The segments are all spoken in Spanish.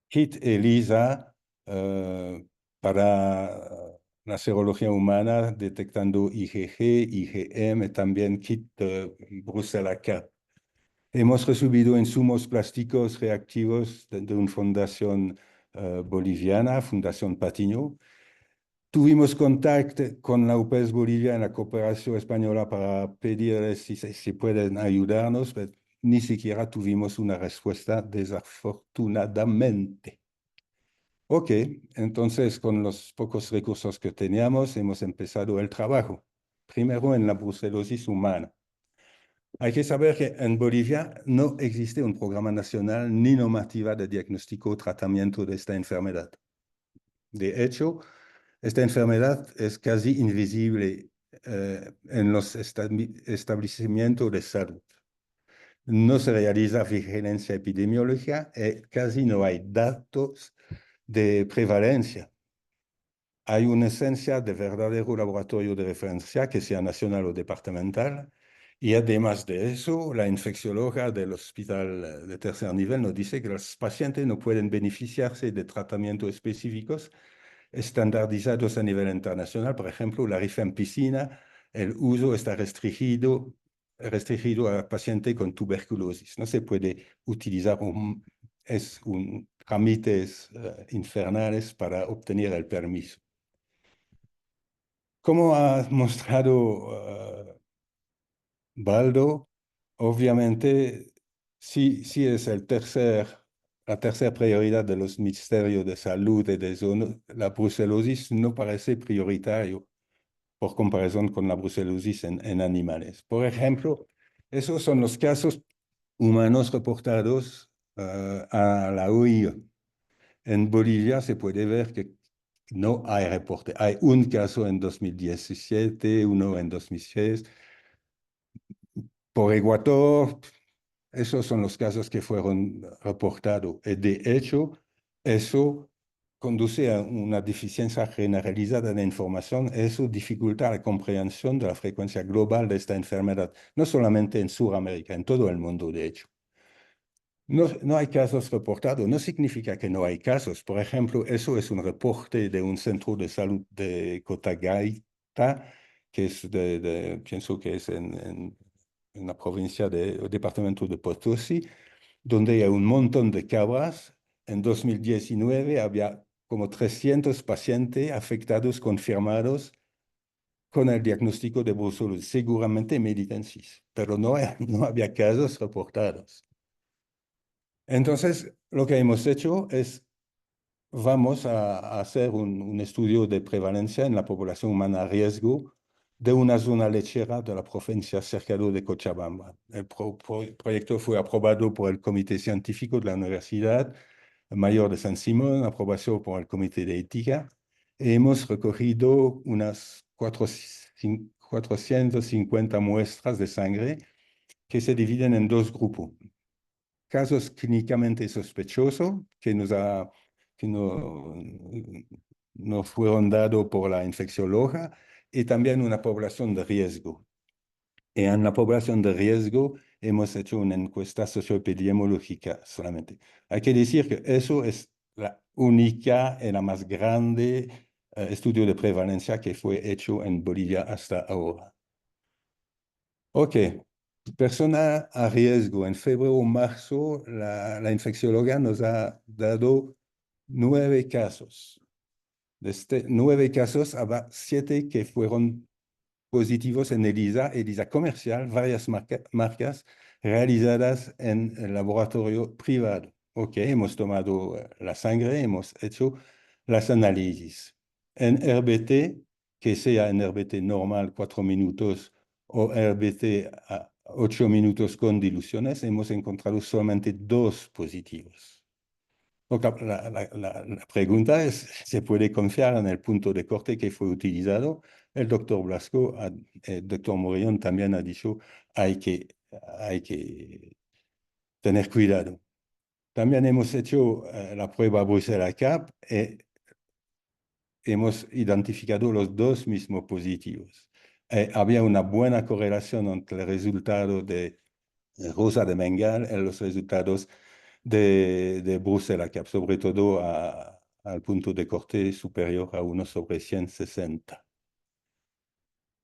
kit ELISA para la serología humana, detectando IgG, IgM, también kit Brussels CAP. Hemos recibido insumos plásticos reactivos de una fundación boliviana, Fundación Patiño. Tuvimos contacto con la UPS Bolivia en la cooperación española para pedirles si pueden ayudarnos, pero ni siquiera tuvimos una respuesta, desafortunadamente. Ok, entonces con los pocos recursos que teníamos hemos empezado el trabajo, primero en la brucelosis humana. Hay que saber que en Bolivia no existe un programa nacional ni normativa de diagnóstico o tratamiento de esta enfermedad. De hecho, esta enfermedad es casi invisible en los establecimientos de salud. No se realiza vigilancia epidemiológica y casi no hay datos de prevalencia. Hay una esencia de verdadero laboratorio de referencia, que sea nacional o departamental, y además de eso, la infeccióloga del hospital de tercer nivel nos dice que los pacientes no pueden beneficiarse de tratamientos específicos estandarizados a nivel internacional. Por ejemplo, la rifampicina, el uso está restringido a pacientes con tuberculosis. No se puede utilizar trámites infernales para obtener el permiso. Como ha mostrado Baldo, obviamente sí es la tercera prioridad de los ministerios de salud y de zona. La brucelosis no parece prioritario por comparación con la brucelosis en animales. Por ejemplo, esos son los casos humanos reportados a la OIE. En Bolivia se puede ver que no hay reporte. Hay un caso en 2017, uno en 2006. Por Ecuador, esos son los casos que fueron reportados. Y de hecho, eso conduce a una deficiencia generalizada de información. Eso dificulta la comprensión de la frecuencia global de esta enfermedad, no solamente en Sudamérica, en todo el mundo, de hecho. No hay casos reportados, no significa que no hay casos. Por ejemplo, eso es un reporte de un centro de salud de Cotagaita, que es pienso que es en la provincia del departamento de Potosí, donde hay un montón de cabras. En 2019 había como 300 pacientes afectados confirmados con el diagnóstico de brucelosis, seguramente medicensis, pero no había casos reportados. Entonces, lo que hemos hecho es, vamos a hacer un estudio de prevalencia en la población humana a riesgo de una zona lechera de la provincia cercana de Cochabamba. El proyecto fue aprobado por el Comité Científico de la Universidad Mayor de San Simón, aprobado por el Comité de Ética. Hemos recogido unas 450 muestras de sangre que se dividen en dos grupos. Casos clínicamente sospechosos que no fueron dados por la infeccióloga, y también una población de riesgo. Y en la población de riesgo hemos hecho una encuesta socioepidemiológica solamente. Hay que decir que eso es la única y la más grande estudio de prevalencia que fue hecho en Bolivia hasta ahora. Ok, persona a riesgo. En febrero o marzo, la infeccióloga nos ha dado 9 casos. De 9 casos, había 7 que fueron positivos en ELISA comercial, varias marcas realizadas en el laboratorio privado. Ok, hemos tomado la sangre, hemos hecho las análisis. En RBT, que sea en RBT normal 4 minutos o RBT a 8 minutos con diluciones, hemos encontrado solamente 2 positivos. La pregunta es, ¿se puede confiar en el punto de corte que fue utilizado? El doctor Blasco, el doctor Morillón también ha dicho, hay que tener cuidado. También hemos hecho la prueba Brussels CAP y hemos identificado los 2 mismos positivos. Había una buena correlación entre el resultado de Rosa de Bengal y los resultados de Bruselas Cap, sobre todo al punto de corte superior a 1/160.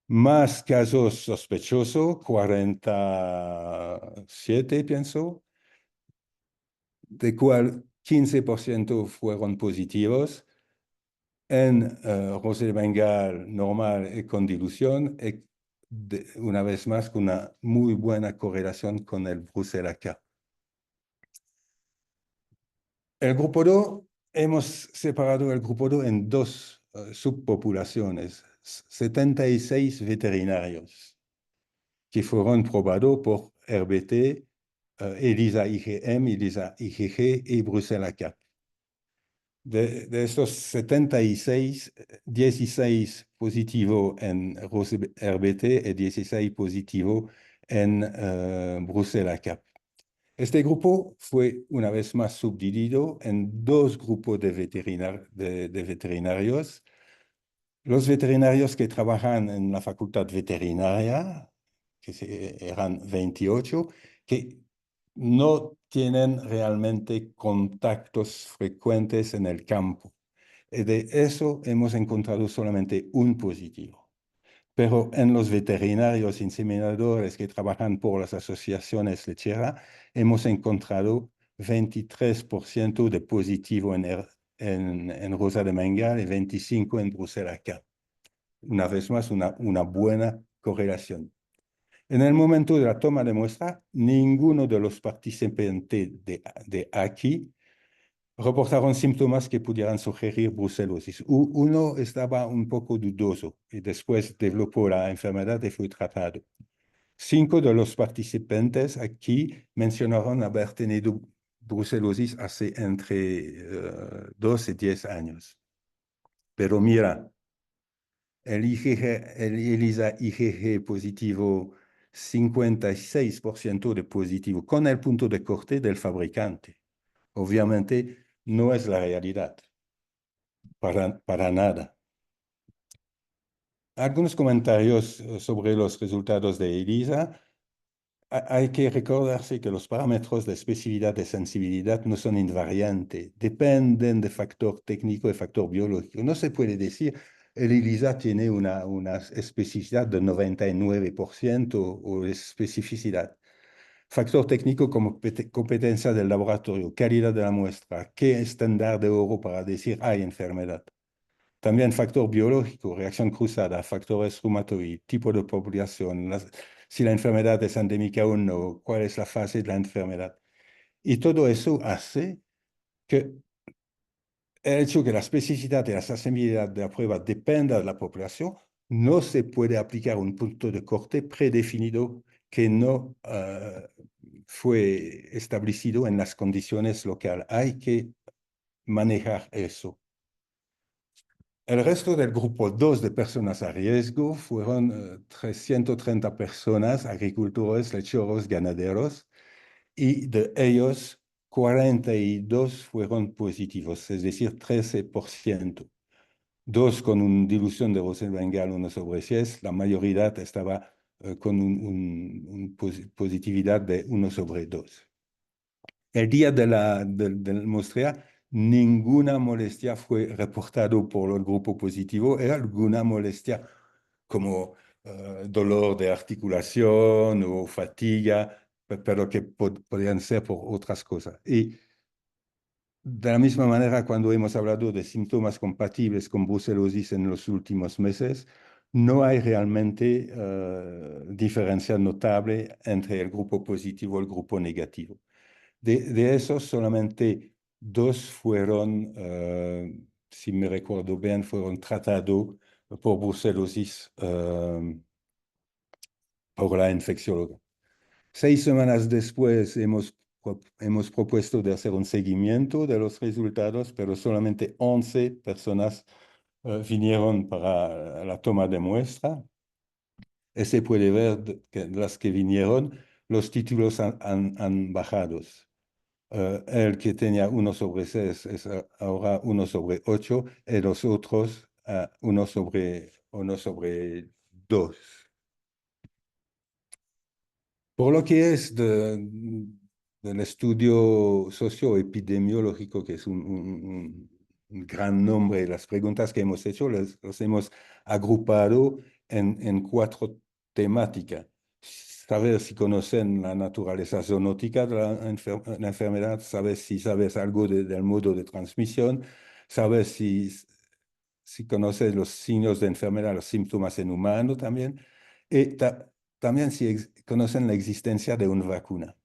Más casos sospechosos, 47, pienso, de cual 15% fueron positivos en Rosé de Bengal normal y con dilución, y una vez más con una muy buena correlación con el Bruselas K. El grupo 2, hemos separado el grupo 2 en dos subpopulaciones, 76 veterinarios que fueron probados por RBT, ELISA IgM, ELISA IgG y Bruselas K. De estos 76, 16 positivo en RBT y 16 positivo en Bruselas Cap. Este grupo fue una vez más subdividido en dos grupos de veterinarios. Los veterinarios que trabajan en la facultad veterinaria, eran 28, que no tienen realmente contactos frecuentes en el campo. Y de eso hemos encontrado solamente un positivo. Pero en los veterinarios inseminadores que trabajan por las asociaciones lecheras, hemos encontrado 23% de positivo en Rosa de Bengal y 25% en Bruselas K. Una vez más, una buena correlación. En el momento de la toma de muestra, ninguno de los participantes de aquí reportaron síntomas que pudieran sugerir brucelosis. Uno estaba un poco dudoso y después developó la enfermedad y fue tratado. 5 de los participantes aquí mencionaron haber tenido brucelosis hace entre 2 y 10 años. Pero mira, el ELISA IgG positivo, 56% de positivo, con el punto de corte del fabricante. Obviamente no es la realidad, para nada. Algunos comentarios sobre los resultados de ELISA. Hay que recordarse que los parámetros de especificidad y sensibilidad no son invariantes, dependen de factor técnico y factor biológico. No se puede decir, el ELISA tiene una especificidad de 99% o especificidad. Factor técnico como competencia del laboratorio, calidad de la muestra, qué estándar de oro para decir hay enfermedad. También factor biológico, reacción cruzada, factores reumatoides, tipo de población, si la enfermedad es endémica o no, cuál es la fase de la enfermedad. Y todo eso hace que el hecho que la especificidad y la sensibilidad de la prueba dependa de la población, no se puede aplicar un punto de corte predefinido que no fue establecido en las condiciones locales. Hay que manejar eso. El resto del grupo 2 de personas a riesgo fueron 330 personas, agricultores, lecheros, ganaderos, y de ellos 42 fueron positivos, es decir, 13%. Dos con una dilución de Rosel Bengal 1/10, la mayoría estaba con una positividad de 1/2. El día del muestreo, ninguna molestia fue reportada por el grupo positivo. Era alguna molestia como dolor de articulación o fatiga, pero que podían ser por otras cosas. Y de la misma manera, cuando hemos hablado de síntomas compatibles con brucelosis en los últimos meses, no hay realmente diferencia notable entre el grupo positivo y el grupo negativo. De esos, solamente 2 fueron, si me recuerdo bien, fueron tratados por brucelosis por la infeccióloga. 6 semanas después hemos propuesto de hacer un seguimiento de los resultados, pero solamente 11 personas vinieron para la toma de muestra. Y se puede ver que las que vinieron, los títulos han bajado. El que tenía 1/6 es ahora 1/8 y los otros 1/2. Por lo que es del estudio socioepidemiológico, que es un gran nombre. Las preguntas que hemos hecho las hemos agrupado en cuatro temáticas. Saber si conocen la naturaleza zoonótica de la enfermedad, saber si sabes algo del modo de transmisión, saber si conoces los signos de enfermedad, los síntomas en humano también, y también si conocen la existencia de una vacuna.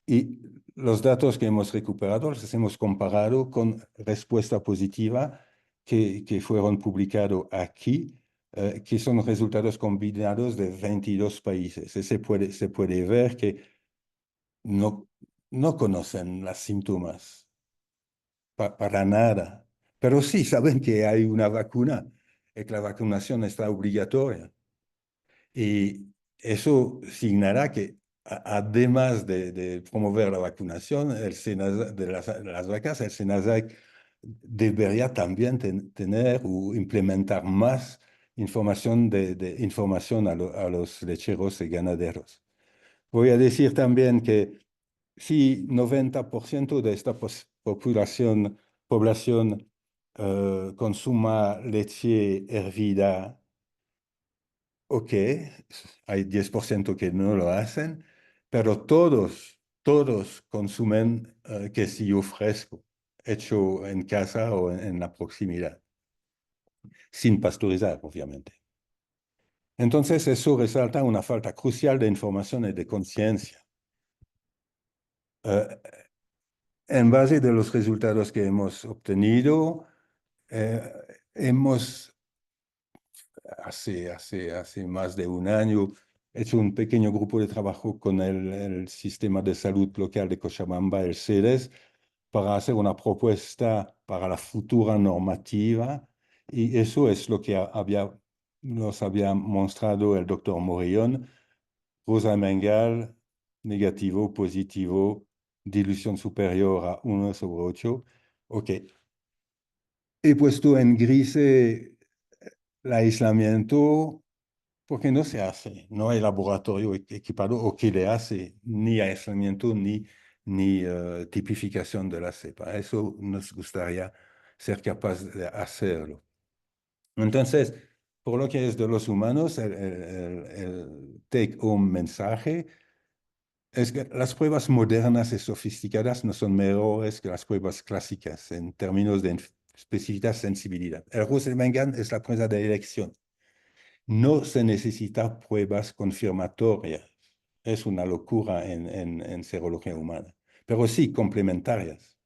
Y los datos que hemos recuperado los hemos comparado con respuesta positiva que fueron publicados aquí, que son resultados combinados de 22 países. Y se puede ver que no, no conocen los síntomas para nada, pero sí saben que hay una vacuna y que la vacunación está obligatoria. Y eso signará que, además de promover la vacunación, el SENASA, de las vacas, el SENASAC debería también tener o implementar más información, información a los lecheros y ganaderos. Voy a decir también que si 90% de esta población consuma leche hervida, ok, hay 10% que no lo hacen, pero todos consumen quesillo fresco, hecho en casa o en la proximidad, sin pasteurizar, obviamente. Entonces, eso resalta una falta crucial de información y de conciencia. Eh, en base de los resultados que hemos obtenido, eh, hemos hace más de un año, he hecho un pequeño grupo de trabajo con el sistema de salud local de Cochabamba, el CEDES, para hacer una propuesta para la futura normativa. Y eso es lo que nos había mostrado el doctor Morillón, Rosa Mengal, negativo, positivo, dilución superior a 1/8. Ok. He puesto en gris el aislamiento porque no se hace, no hay laboratorio equipado o que le hace ni aislamiento ni tipificación de la cepa. Eso nos gustaría ser capaz de hacerlo. Entonces, por lo que es de los humanos, el take-home mensaje es que las pruebas modernas y sofisticadas no son mejores que las pruebas clásicas en términos de especificidad, sensibilidad. El Rosenbank es la prueba de elección. No se necesita pruebas confirmatorias. Es una locura en serología humana, pero sí complementarias.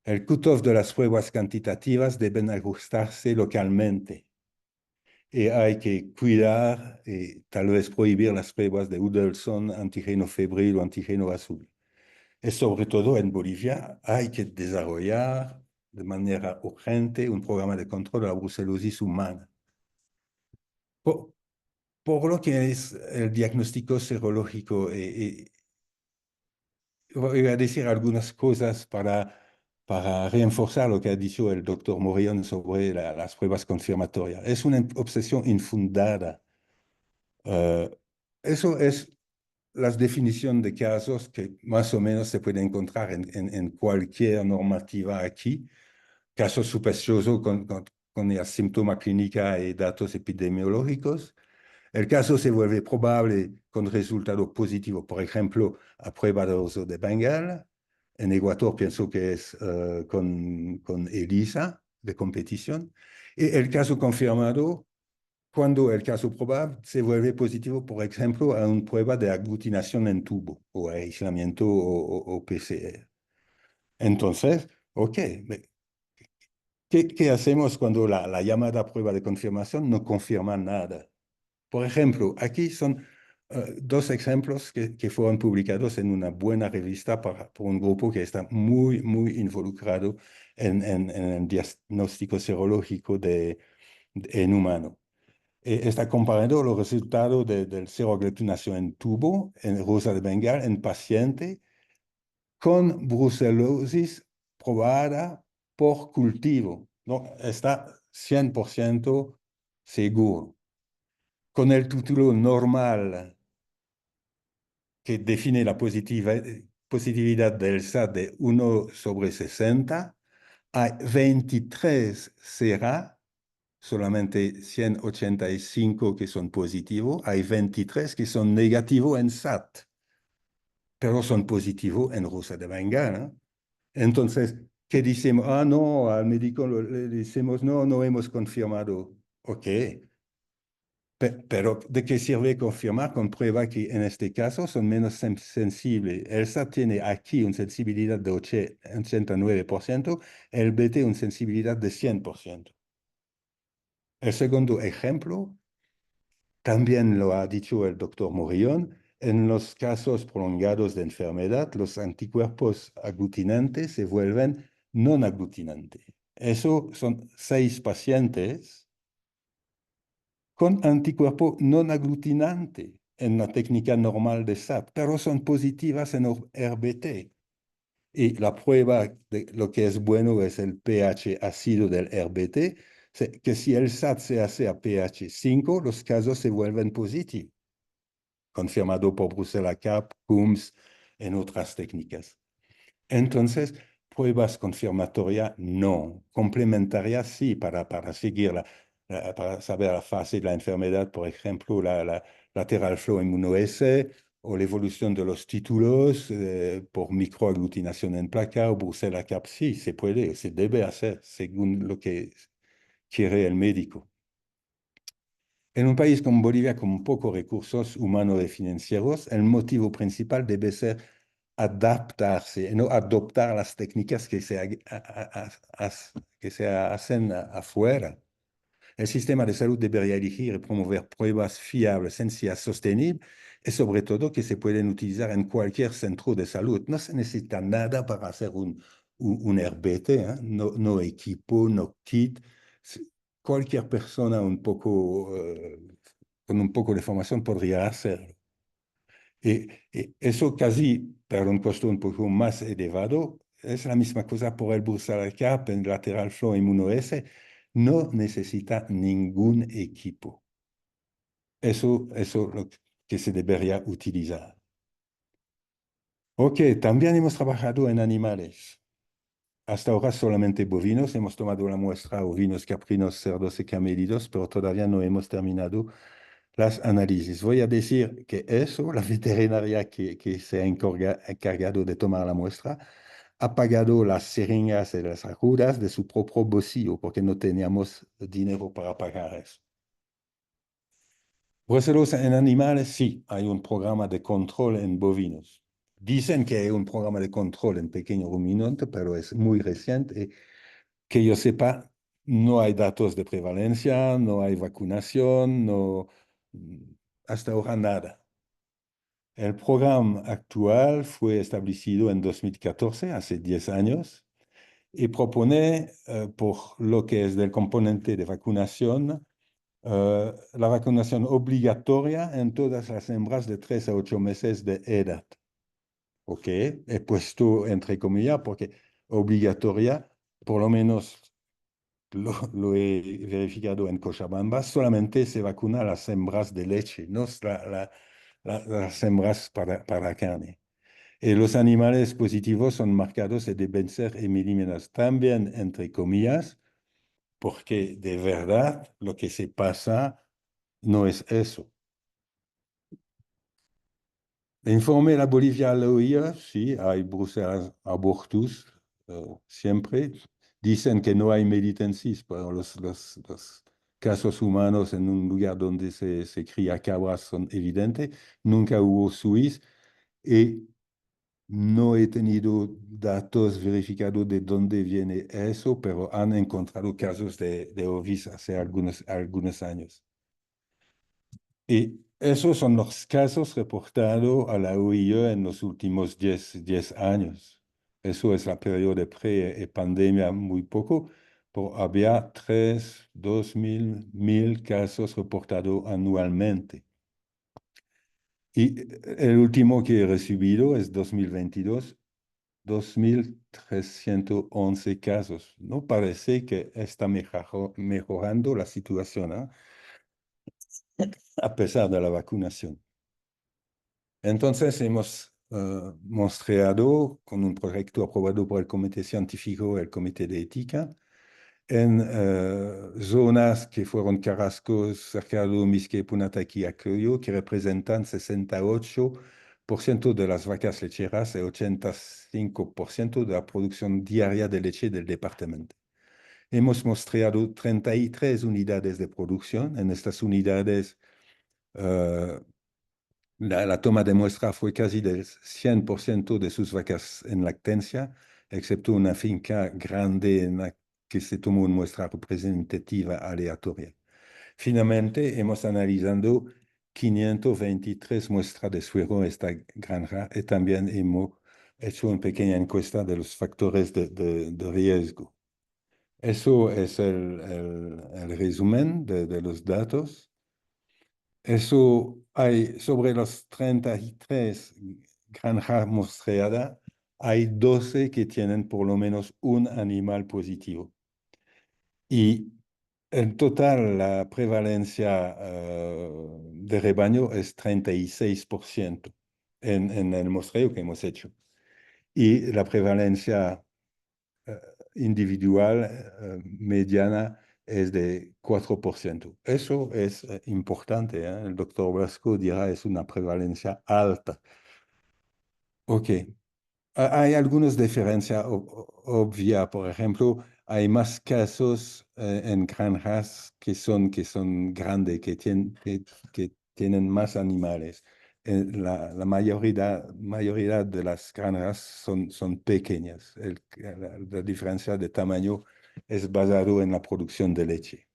El cutoff de las pruebas cuantitativas deben ajustarse localmente y hay que cuidar y tal vez prohibir las pruebas de Udelson, antígeno febril o antígeno azul. Y sobre todo en Bolivia hay que desarrollar de manera urgente un programa de control de la brucelosis humana. Por, por lo que es el diagnóstico serológico, voy a decir algunas cosas para reforzar lo que ha dicho el doctor Morillón sobre las pruebas confirmatorias. Es una obsesión infundada. Eh, eso es la definición de casos que más o menos se puede encontrar en cualquier normativa aquí. Casos sospechosos con el síntoma clínica y datos epidemiológicos. El caso se vuelve probable con resultado positivo, por ejemplo, a prueba de oso de Bengala. En Ecuador pienso que es con ELISA de competición. Y el caso confirmado, cuando el caso probable se vuelve positivo, por ejemplo, a una prueba de aglutinación en tubo o aislamiento o PCR. Entonces, ok, ¿qué hacemos cuando la llamada prueba de confirmación no confirma nada? Por ejemplo, aquí son dos ejemplos que fueron publicados en una buena revista por un grupo que está muy involucrado en el diagnóstico serológico en humano. Está comparando los resultados del seroaglutinación en tubo, en Rosa de Bengala, en paciente con brucelosis probada por cultivo. No, está 100% seguro. Con el título normal que define la positividad del SAT de 1/60, hay 23 será, solamente 185 que son positivos, hay 23 que son negativos en SAT, pero son positivos en rusa de Bengala. Entonces, ¿qué decimos? Ah, no, al médico le decimos, no, no hemos confirmado. Ok, pero ¿de qué sirve confirmar con prueba que en este caso son menos sensibles? El SAT tiene aquí una sensibilidad de 89%, el BT una sensibilidad de 100%. El segundo ejemplo, también lo ha dicho el doctor Morillón, en los casos prolongados de enfermedad, los anticuerpos aglutinantes se vuelven no aglutinantes. Eso son 6 pacientes con anticuerpo no aglutinante en la técnica normal de SAP, pero son positivas en RBT. Y la prueba de lo que es bueno es el pH ácido del RBT, que si el SAT se hace a pH 5, los casos se vuelven positivos, confirmado por Brussels CAP, CUMS, en otras técnicas. Entonces, pruebas confirmatorias no, complementarias sí, para seguir para saber la fase de la enfermedad, por ejemplo, la lateral flow immunoassays o la evolución de los títulos por microaglutinación en placa o Brussels CAP, sí, se puede, se debe hacer según lo que quiere el médico. En un país como Bolivia, con pocos recursos humanos y financieros, el motivo principal debe ser adaptarse, no adoptar las técnicas que se hacen afuera. El sistema de salud debería elegir y promover pruebas fiables, sencillas, sostenibles y sobre todo que se pueden utilizar en cualquier centro de salud. No se necesita nada para hacer un RBT, ¿eh? No, no equipo, no kit. Cualquier persona con un poco de formación podría hacerlo. Y eso casi, pero un costo un poco más elevado, es la misma cosa por el Bursal Cap en lateral flow inmunoassays. No necesita ningún equipo. Eso es lo que se debería utilizar. Ok, también hemos trabajado en animales. Hasta ahora solamente bovinos. Hemos tomado la muestra ovinos, caprinos, cerdos y camélidos, pero todavía no hemos terminado las análisis. Voy a decir que eso, la veterinaria que se ha encargado de tomar la muestra, ha pagado las jeringas y las agujas de su propio bolsillo porque no teníamos dinero para pagar eso. Brucelosa en animales, sí, hay un programa de control en bovinos. Dicen que hay un programa de control en pequeño ruminante, pero es muy reciente. Que yo sepa, no hay datos de prevalencia, no hay vacunación, no, hasta ahora nada. El programa actual fue establecido en 2014, hace 10 años, y propone, por lo que es del componente de vacunación, la vacunación obligatoria en todas las hembras de 3 a 8 meses de edad. ¿Ok? He puesto entre comillas porque obligatoria, por lo menos lo he verificado en Cochabamba, solamente se vacuna a las hembras de leche, no las hembras para carne. Y los animales positivos son marcados y deben ser eliminados también, entre comillas, porque de verdad lo que se pasa no es eso. Informe la Bolivia al oír, sí, hay Bruselas abortus, siempre. Dicen que no hay meditensis, pero los casos humanos en un lugar donde se cría cabras son evidentes. Nunca hubo Suiz y no he tenido datos verificados de dónde viene eso, pero han encontrado casos de ovis hace algunos años. Y esos son los casos reportados a la OIE en los últimos 10 años. Eso es la periodo de pre-pandemia muy poco, pero había 2.000 casos reportados anualmente. Y el último que he recibido es 2022, 2.311 casos. No parece que está mejorando la situación, ¿eh? A pesar de la vacunación. Entonces hemos muestreado con un proyecto aprobado por el Comité Científico y el Comité de Ética en zonas que fueron Carrascos, Cercado, Misque, Punataqui, Acoyo, que representan 68% de las vacas lecheras y 85% de la producción diaria de leche del departamento. Hemos mostrado 33 unidades de producción. En estas unidades, la toma de muestra fue casi del 100% de sus vacas en lactancia, excepto una finca grande en la que se tomó una muestra representativa aleatoria. Finalmente, hemos analizado 523 muestras de suero en esta granja y también hemos hecho una pequeña encuesta de los factores de riesgo. Eso es el resumen de los datos. Eso hay sobre los 33 granjas muestreadas, hay 12 que tienen por lo menos un animal positivo. Y en total, la prevalencia de rebaño es 36% en el muestreo que hemos hecho. Y la prevalencia eh, individual mediana es de 4%. Eso es importante, ¿eh? El doctor Blasco dirá es una prevalencia alta. Ok. Hay algunas diferencias obvias. Por ejemplo, hay más casos en granjas que son grandes, que tienen más animales. La mayoría de las granjas son pequeñas. La diferencia de tamaño es basado en la producción de leche.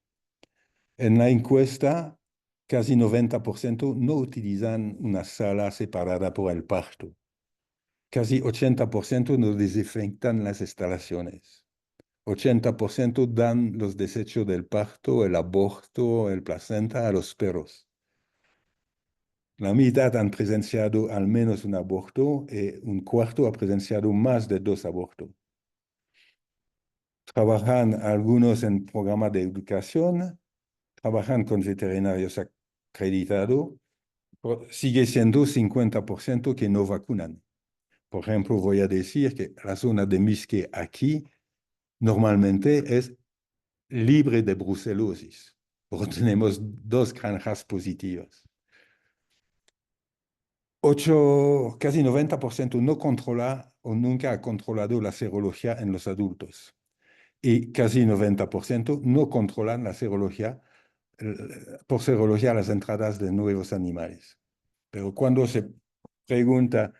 En la encuesta, casi 90% no utilizan una sala separada por el parto. Casi 80% no desinfectan las instalaciones. 80% dan los desechos del parto, el aborto, el placenta a los perros. La mitad han presenciado al menos un aborto y un cuarto ha presenciado más de 2 abortos. Trabajan algunos en programas de educación, trabajan con veterinarios acreditados, pero sigue siendo 50% que no vacunan. Por ejemplo, voy a decir que la zona de Misque aquí normalmente es libre de brucelosis, porque tenemos 2 granjas positivas. Casi 90% no controla o nunca ha controlado la serología en los adultos. Y casi 90% no controlan la serología, por serología las entradas de nuevos animales. Pero cuando se pregunta,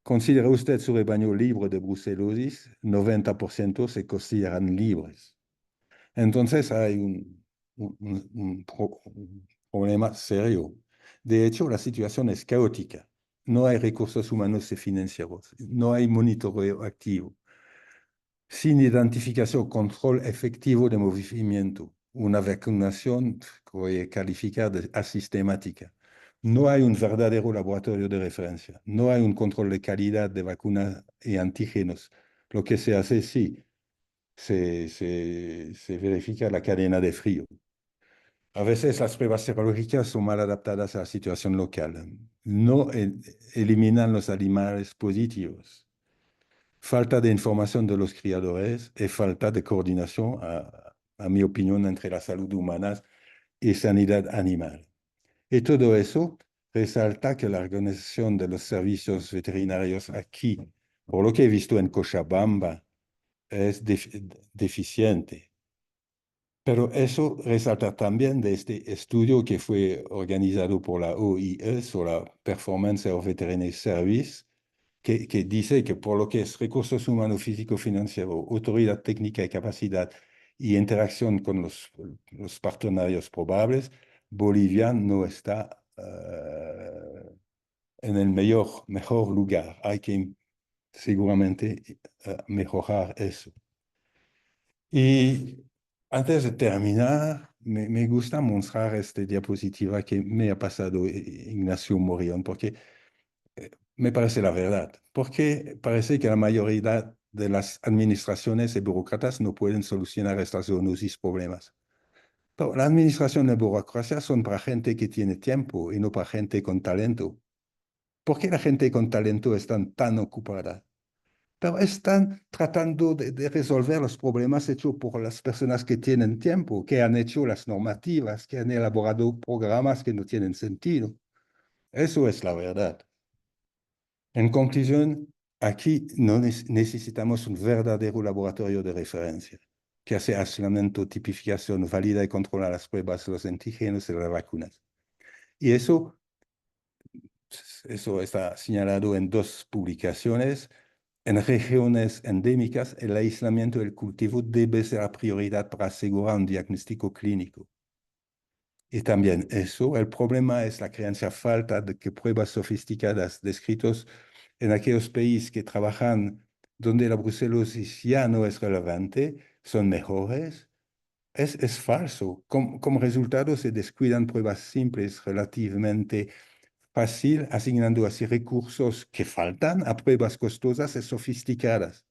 ¿considera usted su rebaño libre de brucelosis? 90% se consideran libres. Entonces hay un problema serio. De hecho, la situación es caótica. No hay recursos humanos y financieros. No hay monitoreo activo. Sin identificación o control efectivo de movimiento. Una vacunación que voy a calificar de asistemática. No hay un verdadero laboratorio de referencia. No hay un control de calidad de vacunas y antígenos. Lo que se hace, sí, se verifica la cadena de frío. A veces las pruebas serológicas son mal adaptadas a la situación local. No eliminan los animales positivos. Falta de información de los criadores y falta de coordinación, a mi opinión, entre la salud humana y sanidad animal. Y todo eso resalta que la organización de los servicios veterinarios aquí, por lo que he visto en Cochabamba, es deficiente. Pero eso resalta también de este estudio que fue organizado por la OIE sobre la Performance of Veterinary Service, que dice que por lo que es recursos humanos, físico, financiero, autoridad técnica y capacidad y interacción con los partenarios probables, Bolivia no está en el mejor lugar. Hay que seguramente mejorar eso. Y antes de terminar, me gusta mostrar esta diapositiva que me ha pasado Ignacio Morillón, porque me parece la verdad. Porque parece que la mayoría de las administraciones y burócratas no pueden solucionar estas zoonosis problemas. Pero la administración y la burocracia son para gente que tiene tiempo y no para gente con talento. ¿Por qué la gente con talento está tan ocupada? Pero están tratando de resolver los problemas hechos por las personas que tienen tiempo, que han hecho las normativas, que han elaborado programas que no tienen sentido. Eso es la verdad. En conclusión, aquí no necesitamos un verdadero laboratorio de referencia que hace aislamiento, tipificación, valida y controla las pruebas de los antígenos y las vacunas. Y eso está señalado en dos publicaciones. En regiones endémicas, el aislamiento del cultivo debe ser la prioridad para asegurar un diagnóstico clínico. Y también eso, el problema es la creencia falta de que pruebas sofisticadas descritos en aquellos países que trabajan donde la brucelosis ya no es relevante, son mejores. Es falso. Como resultado se descuidan pruebas simples relativamente fácil, asignando así recursos que faltan a pruebas costosas y sofisticadas.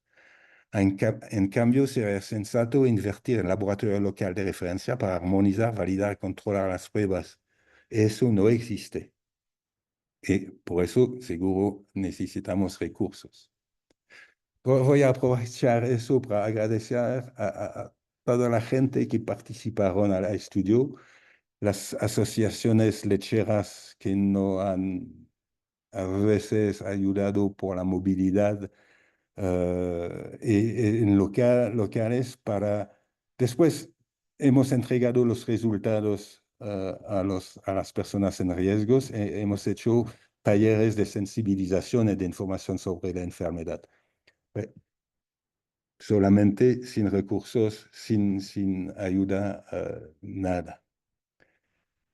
En cambio, sería sensato invertir en laboratorio local de referencia para armonizar, validar y controlar las pruebas. Eso no existe. Y por eso, seguro, necesitamos recursos. Voy a aprovechar eso para agradecer a toda la gente que participaron al estudio, las asociaciones lecheras que nos han a veces ayudado por la movilidad en locales para... Después hemos entregado los resultados a las personas en riesgos. Hemos hecho talleres de sensibilización y de información sobre la enfermedad. Eh, Solamente sin recursos, sin ayuda, nada.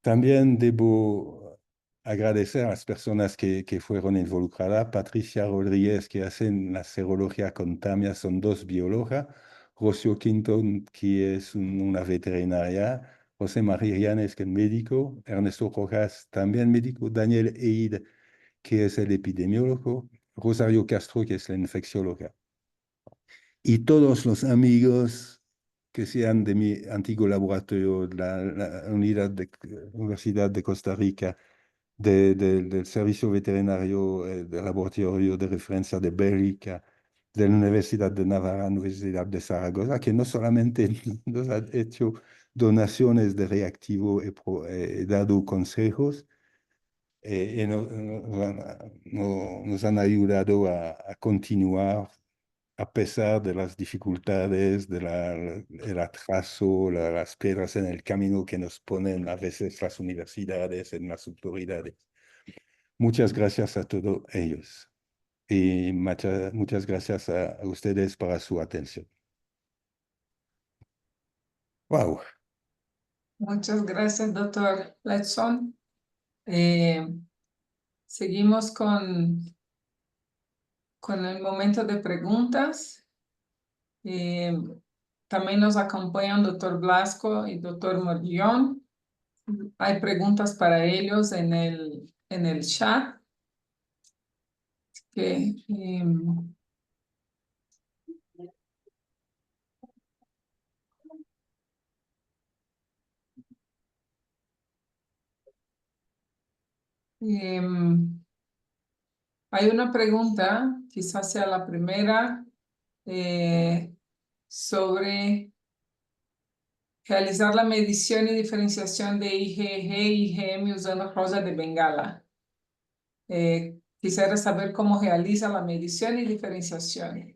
También debo agradecer a las personas que fueron involucradas. Patricia Rodríguez, que hace la serología con Tamia, son dos biólogas. Rocío Quinton, que es una veterinaria. José María Llanes, que es médico. Ernesto Rojas, también médico. Daniel Eid, que es el epidemiólogo. Rosario Castro, que es la infeccióloga. Y todos los amigos que sean de mi antiguo laboratorio, la Universidad de Costa Rica, del Servicio Veterinario, del Laboratorio de Referencia de Bélgica, de la Universidad de Navarra, Universidad de Zaragoza, que no solamente nos han hecho donaciones de reactivo y dado consejos, nos han ayudado a continuar a pesar de las dificultades, el atraso, las piedras en el camino que nos ponen a veces las universidades, en las autoridades. Muchas gracias a todos ellos y muchas gracias a ustedes para su atención. Wow. Muchas gracias, doctor Letson. Seguimos con el momento de preguntas. También nos acompañan doctor Blasco y doctor Morillón. Hay preguntas para ellos en el chat. Que, hay una pregunta, quizás sea la primera, sobre realizar la medición y diferenciación de IgG y IgM usando rosa de Bengala. Quisiera saber cómo realiza la medición y diferenciación,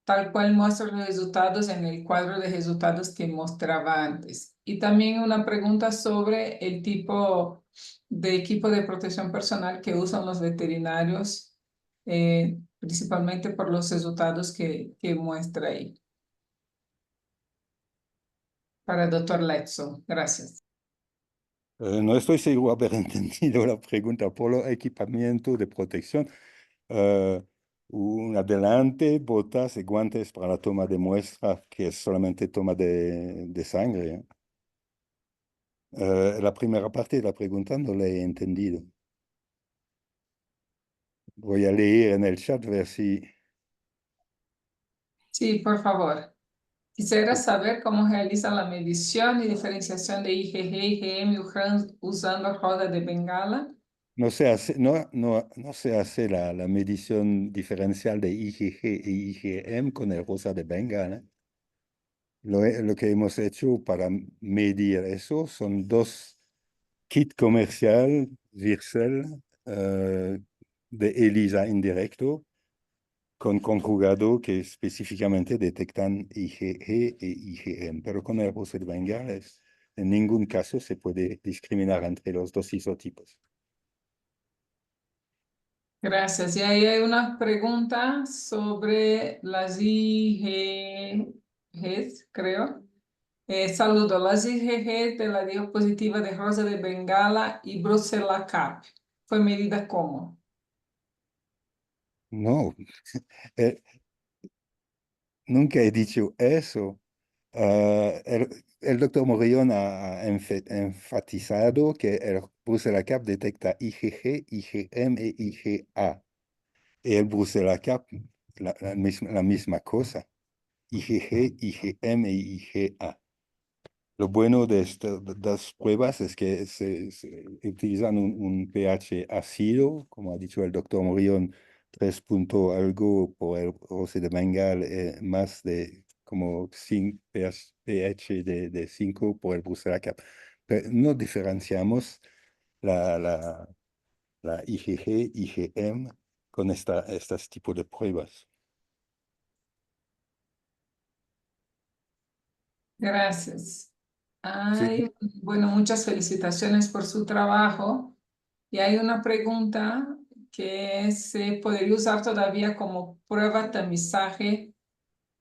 tal cual muestra los resultados en el cuadro de resultados que mostraba antes. Y también una pregunta sobre el tipo de equipo de protección personal que usan los veterinarios, principalmente por los resultados que muestra ahí. Para el doctor Letson. Gracias. No estoy seguro de haber entendido la pregunta por el equipamiento de protección. Un adelante, botas y guantes para la toma de muestra, que es solamente toma de sangre. La primera parte de la pregunta no la he entendido. Voy a leer en el chat a ver si... Sí, por favor. Quisiera saber cómo realiza la medición y diferenciación de IgG y IgM usando roda de Bengala. no se hace la medición diferencial de IgG e IgM con el rosa de Bengala. Lo que hemos hecho para medir eso son dos kits comercial Vircel de ELISA indirecto con conjugado que específicamente detectan IgG e IgM, pero con el rosa de Bengala en ningún caso se puede discriminar entre los dos isotipos. Gracias. Y ahí hay una pregunta sobre las IgGs, creo. Saludo, las IgG de la diapositiva de Rosa de Bengala y Brucella Cap. ¿Fue medida cómo? No, eh, nunca he dicho eso. El doctor Morillón ha enfatizado que el Brucella-Cap detecta IgG, IgM e IgA. Y el Brucella-Cap, la misma cosa. IgG, IgM e IgA. Lo bueno de estas pruebas es que se utilizan un pH ácido, como ha dicho el doctor Morillón, 3 punto algo por el roce de Bengal, más de como 5 pH de 5 por el Brucella Cap. Pero no diferenciamos la, la IgG, IgM con estos tipos de pruebas. Gracias. Sí, Ay, bueno, muchas felicitaciones por su trabajo. Y hay una pregunta que se podría usar todavía como prueba tamizaje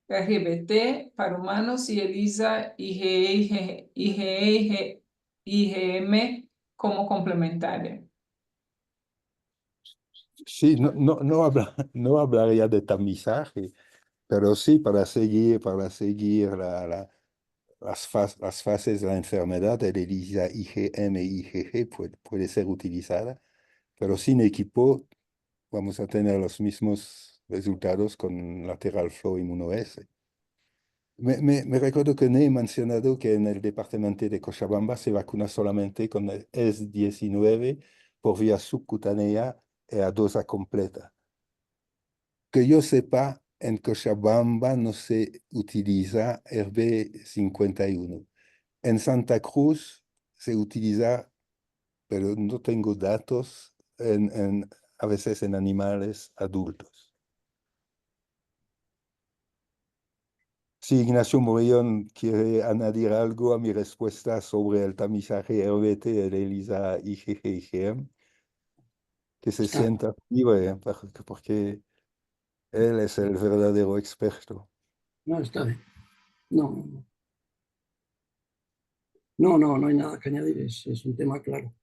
RBT para humanos y ELISA IgM como complementaria. sí, no hablaría de tamizaje. Pero sí, para seguir las fases de la enfermedad, el ELISA IgM e IgG puede ser utilizada, pero sin equipo vamos a tener los mismos resultados con lateral flow inmunoS. Me recuerdo que no he mencionado que en el departamento de Cochabamba se vacuna solamente con el S19 por vía subcutánea y a dosis completa. Que yo sepa, en Cochabamba no se utiliza RB51. En Santa Cruz se utiliza, pero no tengo datos, a veces en animales adultos. Si Ignacio Morillón quiere añadir algo a mi respuesta sobre el tamizaje RBT de ELISA IgG-IgM, que se Ah, sienta libre, porque él es el verdadero experto. no, está bien. No, no hay nada que añadir, es un tema claro.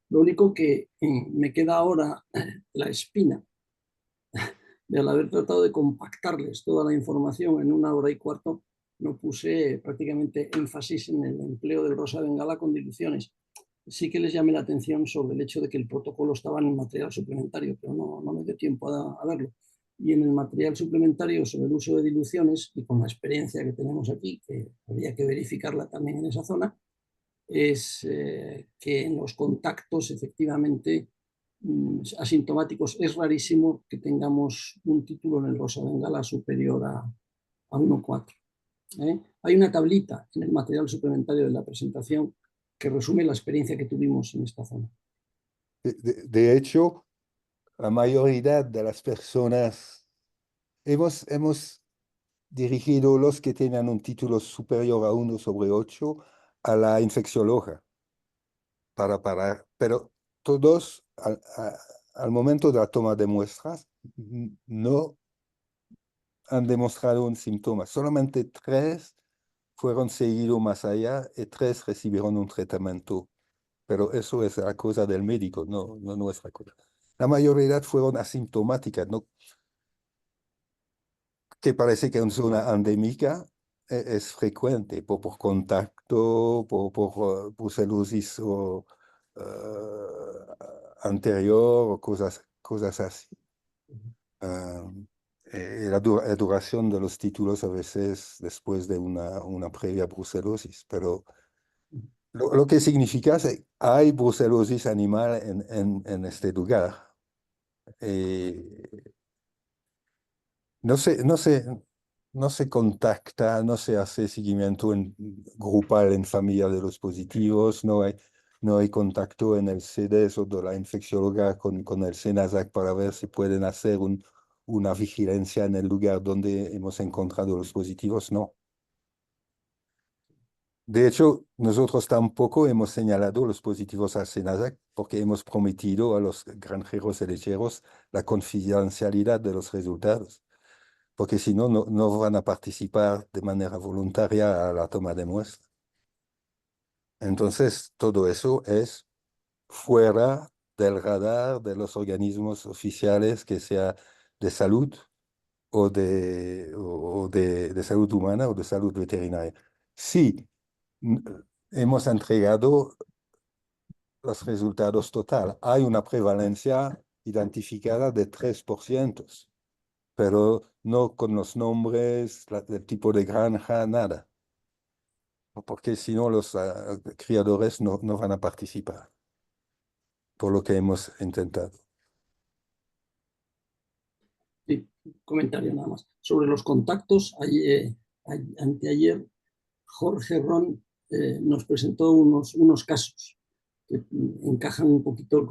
Lo único que me queda ahora la espina de al haber tratado de compactarles toda la información en 1 hora y cuarto, no puse prácticamente énfasis en el empleo del rosa bengala con diluciones. Sí que les llamé la atención sobre el hecho de que el protocolo estaba en material suplementario, pero no me dio tiempo a verlo. Y en el material suplementario sobre el uso de diluciones, y con la experiencia que tenemos aquí, que habría que verificarla también en esa zona, es que en los contactos efectivamente asintomáticos es rarísimo que tengamos un título en el rosa bengala superior a 1,4. Hay una tablita en el material suplementario de la presentación que resume la experiencia que tuvimos en esta zona. De hecho, la mayoría de las personas hemos dirigido los que tenían un título superior a 1/8 a la infeccióloga para parar, pero todos al momento de la toma de muestras no han demostrado un síntoma. Solamente 3 fueron seguidos más allá y 3 recibieron un tratamiento. Pero eso es la cosa del médico, no nuestra cosa. La mayoría fueron asintomáticas, ¿no? Que parece que en zona endémica es frecuente por contacto, por brucelosis o, anterior o cosas así. Ah, la duración de los títulos a veces después de una previa brucelosis, pero Lo que significa que hay brucelosis animal en este lugar. Eh, no se contacta, no se hace seguimiento grupal en familia de los positivos, no hay contacto en el CEDES o de la infeccióloga con el SENASAC para ver si pueden hacer una vigilancia en el lugar donde hemos encontrado los positivos, no. De hecho, nosotros tampoco hemos señalado los positivos al SENASAC porque hemos prometido a los granjeros y lecheros la confidencialidad de los resultados, porque si no, no van a participar de manera voluntaria a la toma de muestras. Entonces, todo eso es fuera del radar de los organismos oficiales, que sea de salud o de salud humana o de salud veterinaria. Sí, n- hemos entregado los resultados total. Hay una prevalencia identificada de 3%, pero no con los nombres, el tipo de granja, nada. Porque si no, los criadores no van a participar, por lo que hemos intentado. Sí, comentario nada más. Sobre los contactos, anteayer Jorge Ron nos presentó unos casos que encajan un poquito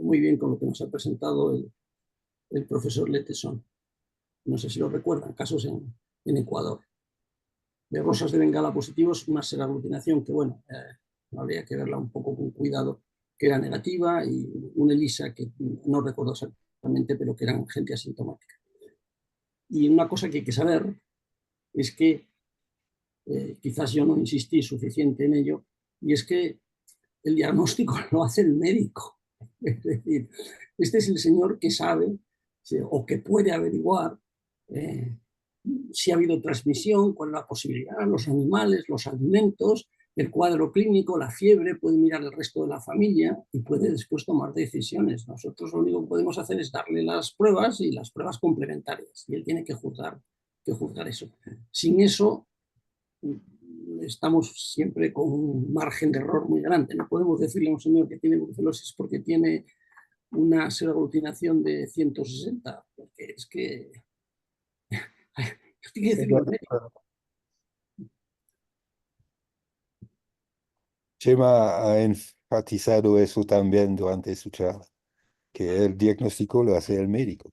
muy bien con lo que nos ha presentado el profesor Leteson. No sé si lo recuerdan, casos en Ecuador. De rosas de Bengala positivos, una seraglutinación que, bueno, habría que verla un poco con cuidado, que era negativa, y una ELISA que no recuerdo exactamente, pero que eran gente asintomática. Y una cosa que hay que saber es que quizás yo no insistí suficiente en ello, y es que el diagnóstico lo hace el médico. Es decir, este es el señor que sabe o que puede averiguar eh, si ha habido transmisión, cuál es la posibilidad, los animales, los alimentos, el cuadro clínico, la fiebre, puede mirar el resto de la familia y puede después tomar decisiones. Nosotros lo único que podemos hacer es darle las pruebas y las pruebas complementarias, y él tiene que juzgar eso. Sin eso, estamos siempre con un margen de error muy grande. No podemos decirle a un señor que tiene brucelosis porque tiene una seraglutinación de 160, porque es que tiene que decirlo al médico. Chema ha enfatizado eso también durante su charla, que el diagnóstico lo hace el médico.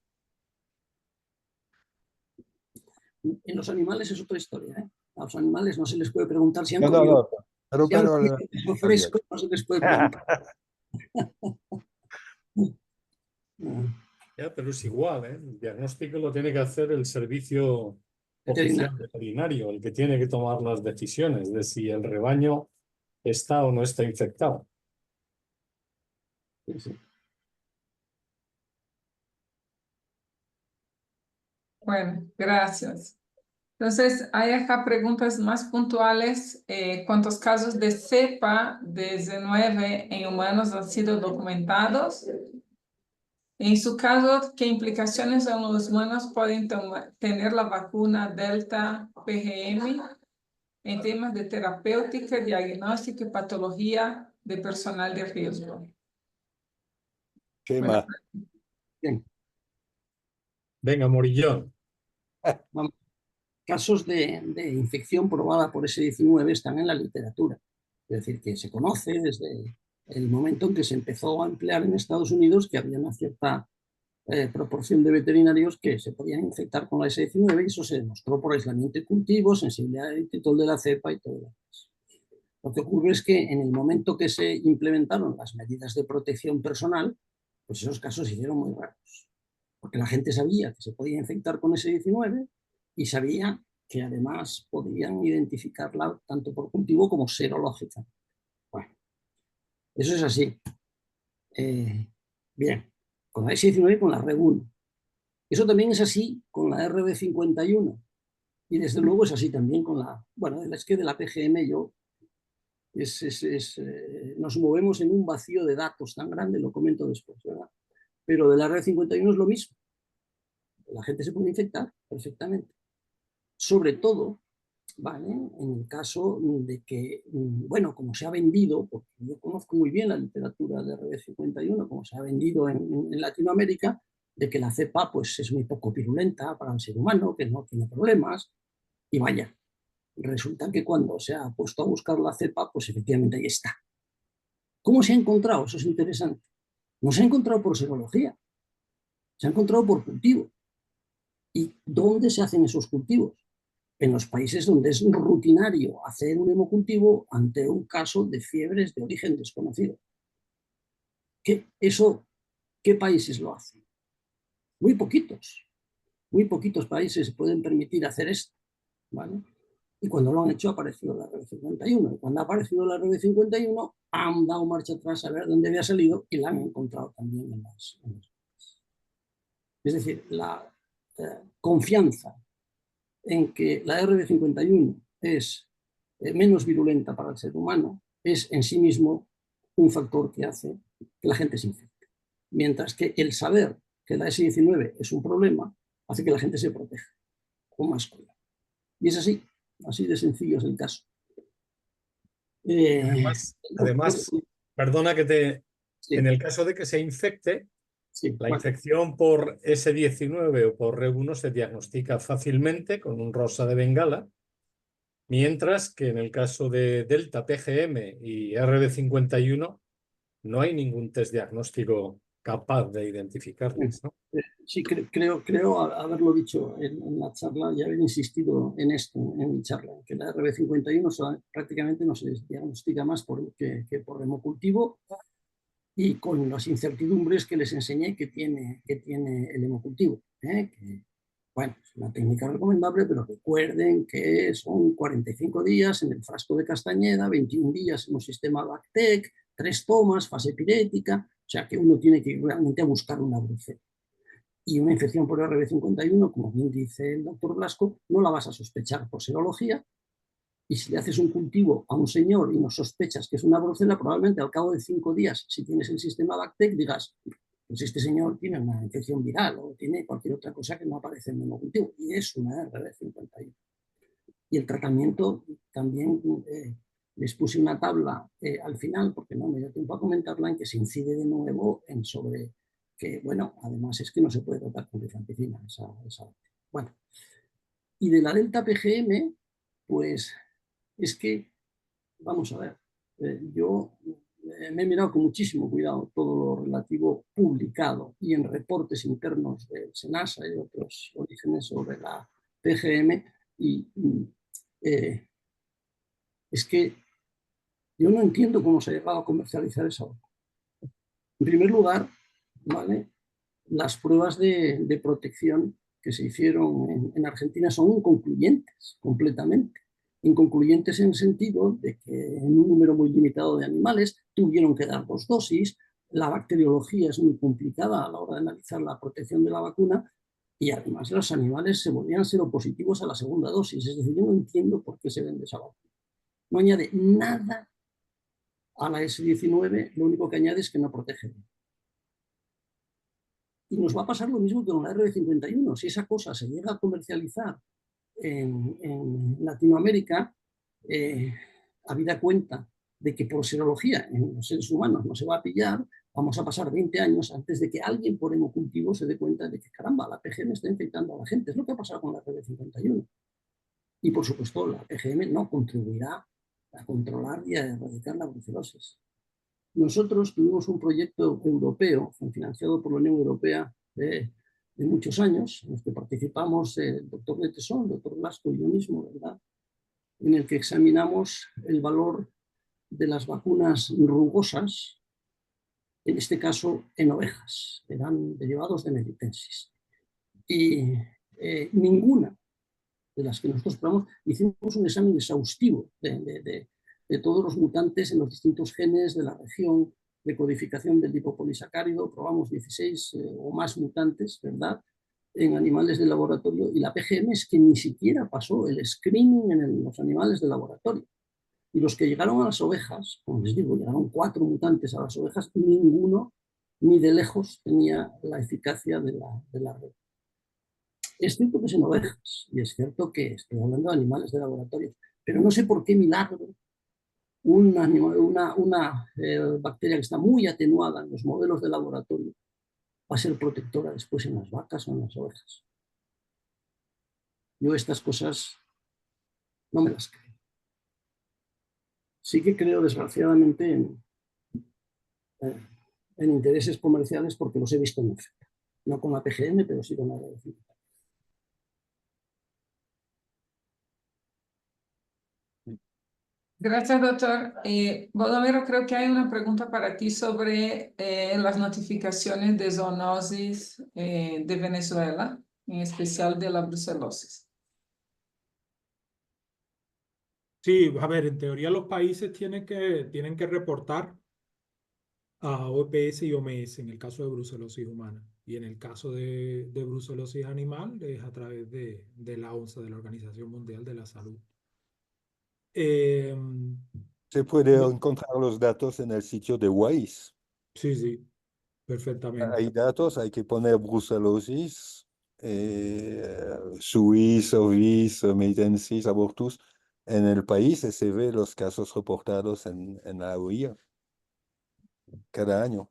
En los animales es otra historia, ¿eh? A los animales no se les puede preguntar si han No, no, comido, no, pero, si han pero comido queso fresco, no se les puede preguntar. Ya, pero es igual, ¿eh? El diagnóstico lo tiene que hacer el servicio oficial Veterinario. veterinario, el que tiene que tomar las decisiones de si el rebaño está o no está infectado. Sí, sí. Bueno, gracias. Entonces, hay acá preguntas más puntuales. ¿Cuántos casos de cepa 19 en humanos han sido documentados? En su caso, ¿qué implicaciones en los humanos pueden tener la vacuna Delta PGM en temas de terapéutica, diagnóstico y patología de personal de riesgo? Bueno, Chema, Bien. Venga, Morillón. Vamos. Casos de infección probada por S19 están en la literatura. Es decir, que se conoce desde el momento en que se empezó a emplear en Estados Unidos que había una cierta proporción de veterinarios que se podían infectar con la S19, y eso se demostró por aislamiento y cultivo, sensibilidad al titol de la cepa y todo lo demás. Lo que ocurre es que en el momento que se implementaron las medidas de protección personal, pues esos casos se hicieron muy raros, porque la gente sabía que se podía infectar con S19 y sabía que además podían identificarla tanto por cultivo como serológica. Bueno, eso es así. Bien, con la S19 y con la REV1. Eso también es así con la RB51. Y desde luego es así también con bueno, es que de la PGM nos movemos en un vacío de datos tan grande, lo comento después, ¿verdad? Pero de la RB51 es lo mismo. La gente se puede infectar perfectamente. Sobre todo, ¿vale? En el caso de que, bueno, como se ha vendido, porque yo conozco muy bien la literatura de RB51, como se ha vendido en Latinoamérica, de que la cepa pues, es muy poco virulenta para el ser humano, que no tiene problemas, y vaya, resulta que cuando se ha puesto a buscar la cepa, pues efectivamente ahí está. ¿Cómo se ha encontrado? Eso es interesante. No se ha encontrado por serología, se ha encontrado por cultivo. ¿Y dónde se hacen esos cultivos? En los países donde es rutinario hacer un hemocultivo ante un caso de fiebres de origen desconocido. ¿Qué países lo hacen? Muy poquitos países se pueden permitir hacer esto, ¿vale? Y cuando lo han hecho ha aparecido la RB51. Y cuando ha aparecido la RB51 han dado marcha atrás a ver dónde había salido y la han encontrado también en las. Es decir, la confianza en que la RB51 es menos virulenta para el ser humano es en sí mismo un factor que hace que la gente se infecte. Mientras que el saber que la S19 es un problema hace que la gente se proteja con más cuidado. Y es así de sencillo es el caso. Además, perdona que te... Sí. En el caso de que se infecte, Sí, la infección por S19 o por R1 se diagnostica fácilmente con un rosa de Bengala, mientras que en el caso de Delta, PGM y RB51 no hay ningún test diagnóstico capaz de identificarles, ¿no? Sí, creo haberlo dicho en la charla y haber insistido en esto en mi charla, que la RB51 prácticamente no se diagnostica más que por hemocultivo y con las incertidumbres que les enseñé que tiene el hemocultivo. Bueno, es una técnica recomendable, pero recuerden que son 45 días en el frasco de Castañeda, 21 días en un sistema Bactec, 3 tomas, fase pirética, o sea que uno tiene que ir realmente a buscar una brucela. Y una infección por RB51, como bien dice el doctor Blasco, no la vas a sospechar por serología, y si le haces un cultivo a un señor y no sospechas que es una brucela, probablemente al cabo de 5 días, si tienes el sistema Bactec, digas, pues este señor tiene una infección viral o tiene cualquier otra cosa que no aparece en el cultivo, y es una RB51. Y el tratamiento también les puse una tabla al final, porque no me dio tiempo a comentarla, en que se incide de nuevo en sobre que, bueno, además es que no se puede tratar con rifampicina. Bueno, y de la delta PGM, pues es que, vamos a ver, yo me he mirado con muchísimo cuidado todo lo relativo publicado y en reportes internos del SENASA y de otros orígenes sobre la PGM y es que yo no entiendo cómo se ha llegado a comercializar esa vacuna. En primer lugar, ¿vale? Las pruebas de protección que se hicieron en Argentina son inconcluyentes, completamente. Inconcluyentes en el sentido de que en un número muy limitado de animales tuvieron que dar 2 dosis, la bacteriología es muy complicada a la hora de analizar la protección de la vacuna y además los animales se volvían seropositivos a la segunda dosis. Es decir, yo no entiendo por qué se vende esa vacuna. No añade nada a la S19, lo único que añade es que no protege. Y nos va a pasar lo mismo que con la RB51. Si esa cosa se llega a comercializar en Latinoamérica, habida cuenta de que por serología en los seres humanos no se va a pillar, vamos a pasar 20 años antes de que alguien por hemocultivo se dé cuenta de que, caramba, la PGM está infectando a la gente. Es lo que ha pasado con la RB51. Y, por supuesto, la PGM no contribuirá a controlar y a erradicar la brucelosis. Nosotros tuvimos un proyecto europeo financiado por la Unión Europea de muchos años, en el que participamos el doctor Letesón, el doctor Blasco y yo mismo, ¿verdad? En el que examinamos el valor de las vacunas rugosas, en este caso en ovejas, eran derivados de melitensis. Y ninguna de las que nosotros probamos, hicimos un examen exhaustivo de todos los mutantes en los distintos genes de la región de codificación del lipopolisacárido, probamos 16 o más mutantes, ¿verdad?, en animales de laboratorio, y la PGM es que ni siquiera pasó el screening en los animales de laboratorio. Y los que llegaron a las ovejas, como les digo, llegaron 4 mutantes a las ovejas, ninguno, ni de lejos, tenía la eficacia de la red. Es cierto que es en ovejas y es cierto que estoy hablando de animales de laboratorio, pero no sé por qué milagro una bacteria que está muy atenuada en los modelos de laboratorio va a ser protectora después en las vacas o en las ovejas. Yo estas cosas no me las creo. Sí que creo, desgraciadamente, en intereses comerciales porque los he visto en efecto. No con la PGM, pero sí con la RD. Gracias, doctor. Baldomero, creo que hay una pregunta para ti sobre las notificaciones de zoonosis de Venezuela, en especial de la brucelosis. Sí, a ver, en teoría los países tienen que reportar a OPS y OMS en el caso de brucelosis humana. Y en el caso de brucelosis animal es a través de la ONSA, de la Organización Mundial de la Salud. Eh, Se puede encontrar los datos en el sitio de WAIS. sí, perfectamente. Hay datos, hay que poner brucelosis, suis, ovis, meitensis, abortus en el país y se ve los casos reportados en la OIA cada año.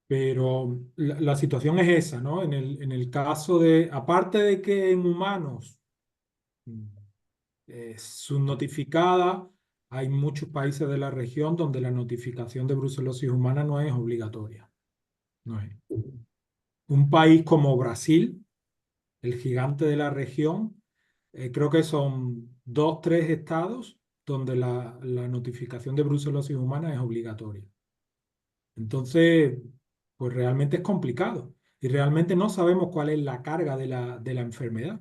Pero la situación es esa, ¿no? En el caso aparte de que en humanos es subnotificada, hay muchos países de la región donde la notificación de brucelosis humana no es obligatoria. No es. Un país como Brasil, el gigante de la región, creo que son 2, 3 estados donde la notificación de brucelosis humana es obligatoria. Entonces, pues realmente es complicado y realmente no sabemos cuál es la carga de la enfermedad.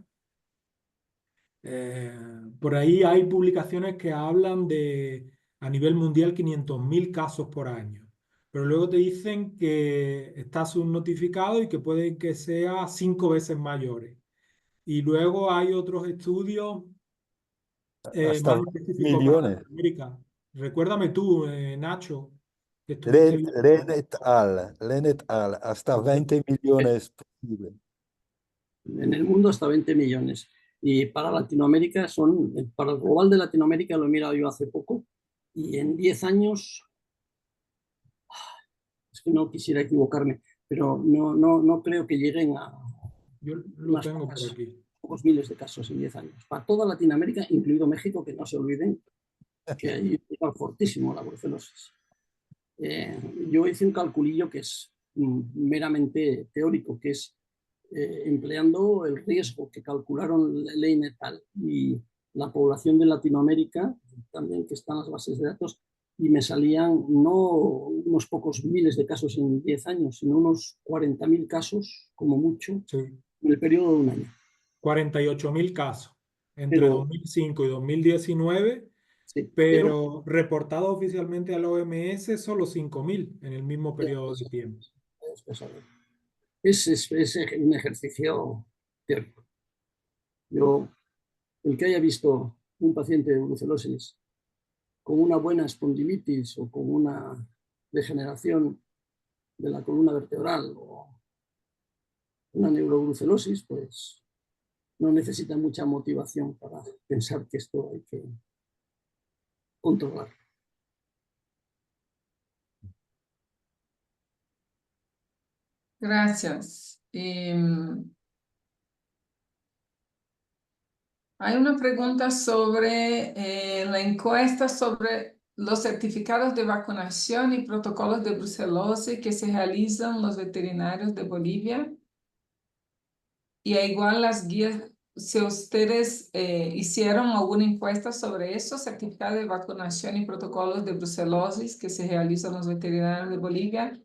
Por ahí hay publicaciones que hablan de a nivel mundial 500.000 casos por año, pero luego te dicen que está subnotificado y que puede que sea 5 veces mayores. Y luego hay otros estudios Hasta más 20 específicos para millones. Latinoamérica. Recuérdame tú, Nacho, que estuviste Len et al, hasta 20 millones posible. En el mundo hasta 20 millones. Y para Latinoamérica para el global de Latinoamérica lo he mirado yo hace poco, y en 10 años, es que no quisiera equivocarme, pero no creo que lleguen a Yo lo unas tengo por aquí. pocos miles de casos en 10 años. Para toda Latinoamérica, incluido México, que no se olviden que hay un fortísimo la brucelosis. Yo hice un calculillo que es meramente teórico, que es empleando el riesgo que calcularon Lane et al. Y la población de Latinoamérica, también que están las bases de datos, y me salían no unos pocos miles de casos en 10 años, sino unos 40.000 casos, como mucho, Sí. en el periodo de un año. 48.000 casos entre Pero, 2005 y 2019, sí, pero reportados oficialmente a la OMS solo 5.000 en el mismo periodo de tiempo. Es un ejercicio teórico. El que haya visto un paciente de brucelosis con una buena espondilitis o con una degeneración de la columna vertebral o una neurobrucelosis, pues no necesita mucha motivación para pensar que esto hay que controlar. Gracias. Hay una pregunta sobre la encuesta sobre los certificados de vacunación y protocolos de brucelosis que se realizan los veterinarios de Bolivia. Y igual las guías, si ustedes hicieron alguna encuesta sobre eso, certificado de vacunación y protocolos de brucelosis que se realizan los veterinarios de Bolivia,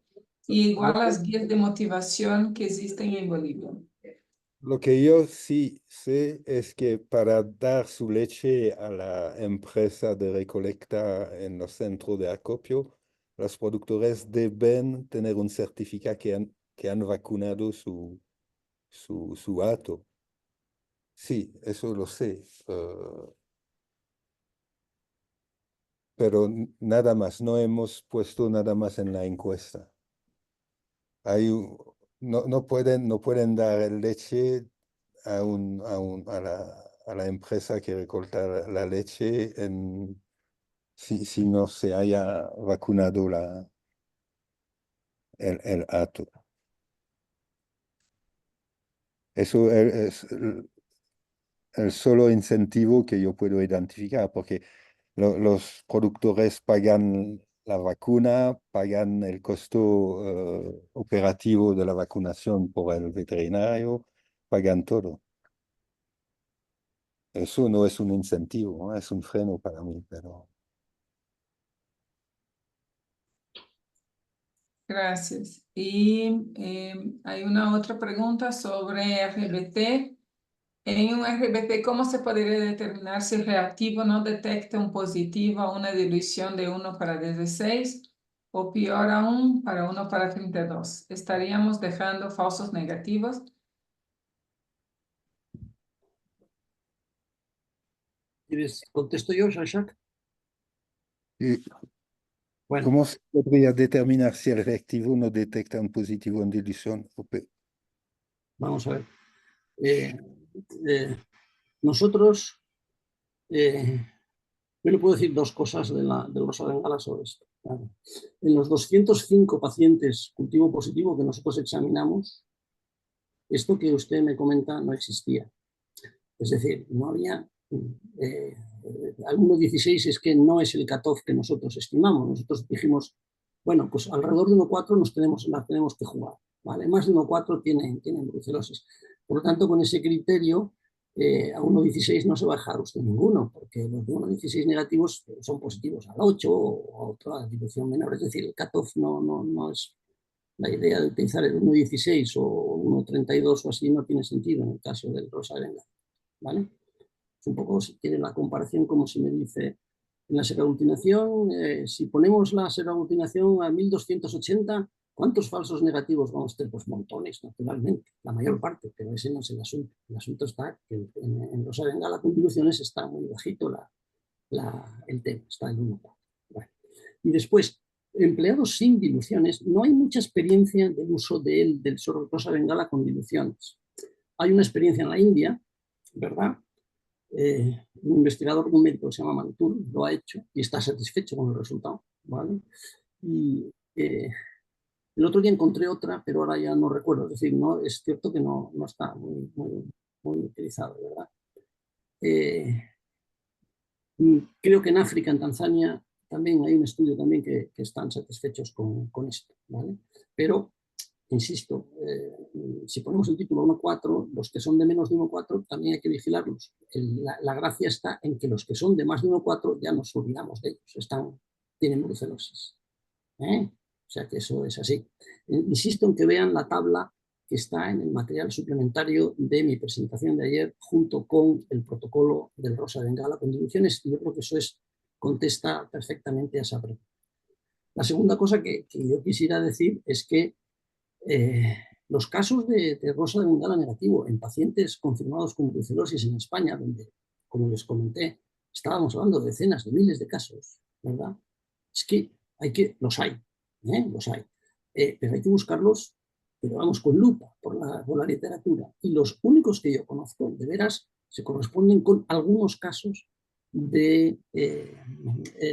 y igual las guías de motivación que existen en Bolivia. Lo que yo sí sé es que para dar su leche a la empresa de recolecta en los centros de acopio, los productores deben tener un certificado que han vacunado su hato. Sí, eso lo sé. Pero nada más, no hemos puesto nada más en la encuesta. no pueden dar leche a la empresa que recorta la leche si no se haya vacunado el hato. Eso es el solo incentivo que yo puedo identificar, porque los productores pagan la vacuna, pagan el costo operativo de la vacunación por el veterinario, pagan todo. Eso no es un incentivo, ¿no? Es un freno para mí, pero... Gracias. Y hay una otra pregunta sobre RBT. En un RBT, ¿cómo se podría determinar si el reactivo no detecta un positivo a una dilución de 1:16 o peor aún para 1:32? ¿Estaríamos dejando falsos negativos? ¿Quieres contesto yo, Jean-Jacques? ¿Y Bueno, cómo se podría determinar si el reactivo no detecta un positivo en dilución? vamos a ver. Nosotros, yo le puedo decir dos cosas del rosa de bengala sobre esto. Claro. En los 205 pacientes cultivo positivo que nosotros examinamos, esto que usted me comenta no existía. Es decir, no había... al 1,16 es que no es el cutoff que nosotros estimamos. Nosotros dijimos, bueno, pues alrededor de 1,4 la tenemos que jugar. ¿Vale? Más de 1,4 tienen brucelosis. Por lo tanto, con ese criterio, a 1,16 no se va a dejar usted ninguno, porque los de 1,16 negativos son positivos al 8 o a otra dilución menor. Es decir, el cutoff no es... La idea de utilizar el 1,16 o 1,32 o así no tiene sentido en el caso del rosa de bengala. ¿Vale? Es un poco, si quiere, la comparación como si me dice en la seraglutinación, si ponemos la seraglutinación a 1280, ¿cuántos falsos negativos vamos a tener? Pues montones, naturalmente, la mayor parte, pero ese no es el asunto. El asunto está que en rosa de bengala con diluciones está muy bajito el tema, está en 1,4. Bueno. Y después, empleados sin diluciones, no hay mucha experiencia del uso del rosa de bengala con diluciones. Hay una experiencia en la India, ¿verdad? Un investigador, un médico que se llama Mantur, lo ha hecho y está satisfecho con el resultado. ¿Vale? Y el otro día encontré otra, pero ahora ya no recuerdo. Es decir, no, es cierto que no está muy utilizado, ¿verdad? Creo que en África, en Tanzania, también hay un estudio también que están satisfechos con esto. ¿Vale? Pero insisto, si ponemos el título 1,4, los que son de menos de 1,4 también hay que vigilarlos. La gracia está en que los que son de más de 1,4 ya nos olvidamos de ellos, tienen brucelosis. O sea que eso es así. Insisto en que vean la tabla que está en el material suplementario de mi presentación de ayer junto con el protocolo del rosa de bengala con diluciones, y yo creo que eso contesta perfectamente a esa pregunta. La segunda cosa que yo quisiera decir es que los casos de rosa de bengala negativo en pacientes confirmados con brucelosis en España, donde, como les comenté, estábamos hablando de decenas de miles de casos, ¿verdad? Es que los hay, pero hay que buscarlos, pero vamos, con lupa por la literatura. Y los únicos que yo conozco, de veras, se corresponden con algunos casos de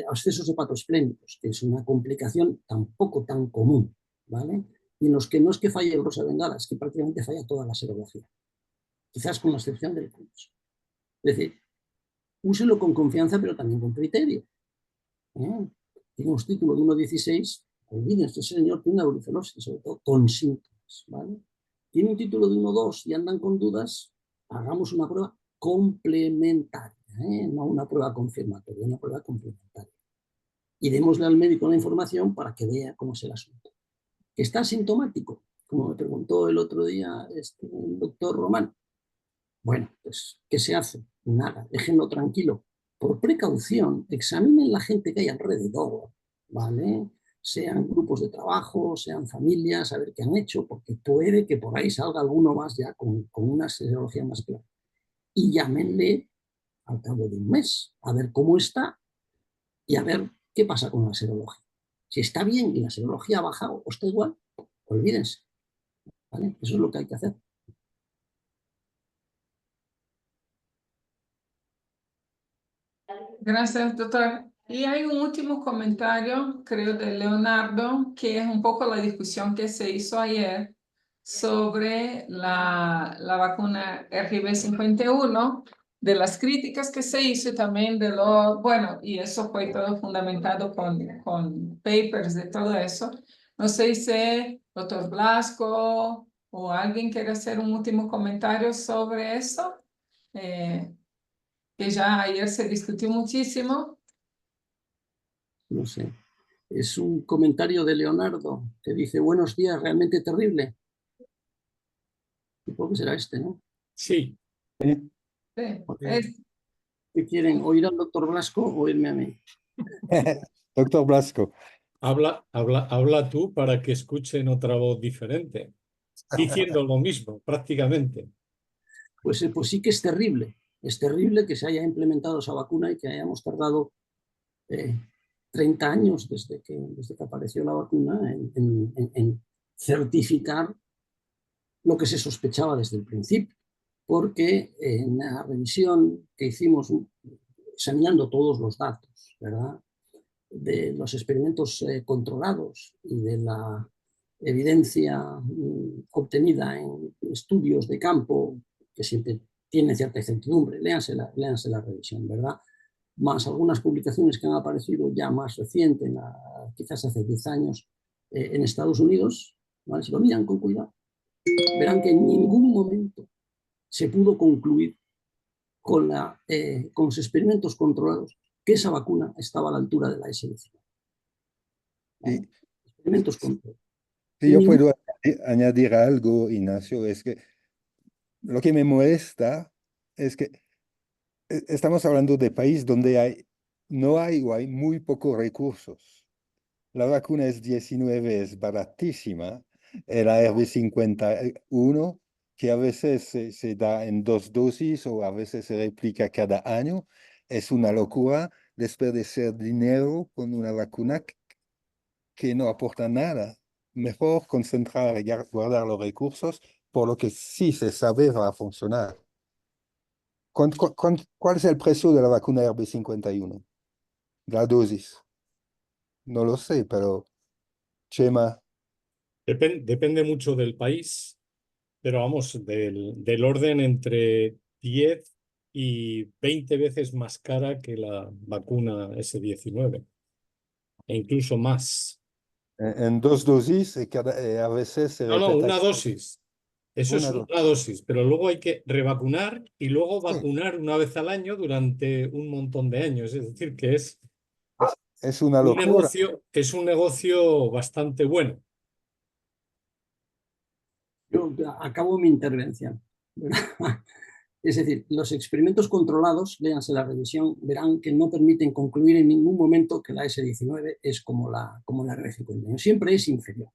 abscesos hepatoesplénicos, que es una complicación tampoco tan común, ¿vale? Y en los que no es que falle el rosa de bengala, es que prácticamente falla toda la serología, quizás con la excepción del pulso. Es decir, úselo con confianza, pero también con criterio. Tiene un título de 1,16, olvídense, ese señor tiene una brucelosis, sobre todo con síntomas, ¿vale? Tiene un título de 1,2 y andan con dudas, hagamos una prueba complementaria, no una prueba confirmatoria, una prueba complementaria. Y démosle al médico la información para que vea cómo es el asunto. ¿Está asintomático? Como me preguntó el otro día el doctor Román. Bueno, pues, ¿qué se hace? Nada, déjenlo tranquilo. Por precaución, examinen la gente que hay alrededor, ¿vale? Sean grupos de trabajo, sean familias, a ver qué han hecho, porque puede que por ahí salga alguno más ya con una serología más clara. Y llámenle al cabo de un mes, a ver cómo está y a ver qué pasa con la serología. Si está bien y la serología ha bajado o está igual, olvídense. ¿vale? Eso es lo que hay que hacer. Gracias, doctor. Y hay un último comentario, creo, de Leonardo, que es un poco la discusión que se hizo ayer sobre la vacuna RB51, de las críticas que se hizo y también de lo, bueno, y eso fue todo fundamentado con papers de todo eso. No sé si doctor Blasco o alguien quiere hacer un último comentario sobre eso, que ya ayer se discutió muchísimo. No sé. Es un comentario de Leonardo que dice: buenos días, realmente terrible. Supongo que será este, ¿no? Sí, Sí. Sí, ¿Qué quieren? ¿Oír al doctor Blasco o oírme a mí? Doctor Blasco. habla tú para que escuchen otra voz diferente, diciendo lo mismo, prácticamente. Pues sí que es terrible. Es terrible que se haya implementado esa vacuna y que hayamos tardado 30 años desde que apareció la vacuna en certificar lo que se sospechaba desde el principio. Porque en la revisión que hicimos, examinando todos los datos, ¿verdad?, de los experimentos controlados y de la evidencia obtenida en estudios de campo, que siempre tienen cierta incertidumbre, léanse la revisión, ¿verdad?, más algunas publicaciones que han aparecido ya más recientes, quizás hace 10 años, en Estados Unidos, ¿vale? Si lo miran con cuidado, verán que en ningún momento se pudo concluir con los experimentos controlados que esa vacuna estaba a la altura de la S19. Sí. Experimentos controlados. Si yo puedo añadir algo, Ignacio, es que lo que me molesta es que estamos hablando de país donde no hay o hay muy pocos recursos. La vacuna es 19, es baratísima. El ARV51, que a veces se da en 2 dosis o a veces se replica cada año, es una locura desperdiciar dinero con una vacuna que no aporta nada. Mejor concentrar y guardar los recursos por lo que sí se sabe va a funcionar. ¿Cuál es el precio de la vacuna RB51? La dosis. No lo sé, pero Chema. Depende mucho del país, pero vamos, del orden entre 10 y 20 veces más cara que la vacuna S19, e incluso más. En 2 dosis, a veces se No, repite una dosis. Eso es una dosis. una dosis, pero luego hay que revacunar y luego Sí, vacunar una vez al año durante un montón de años. Es decir, que es una locura. es un negocio bastante bueno. Yo acabo mi intervención. Es decir, los experimentos controlados, léanse la revisión, verán que no permiten concluir en ningún momento que la S19 es como la RB51. Siempre es inferior.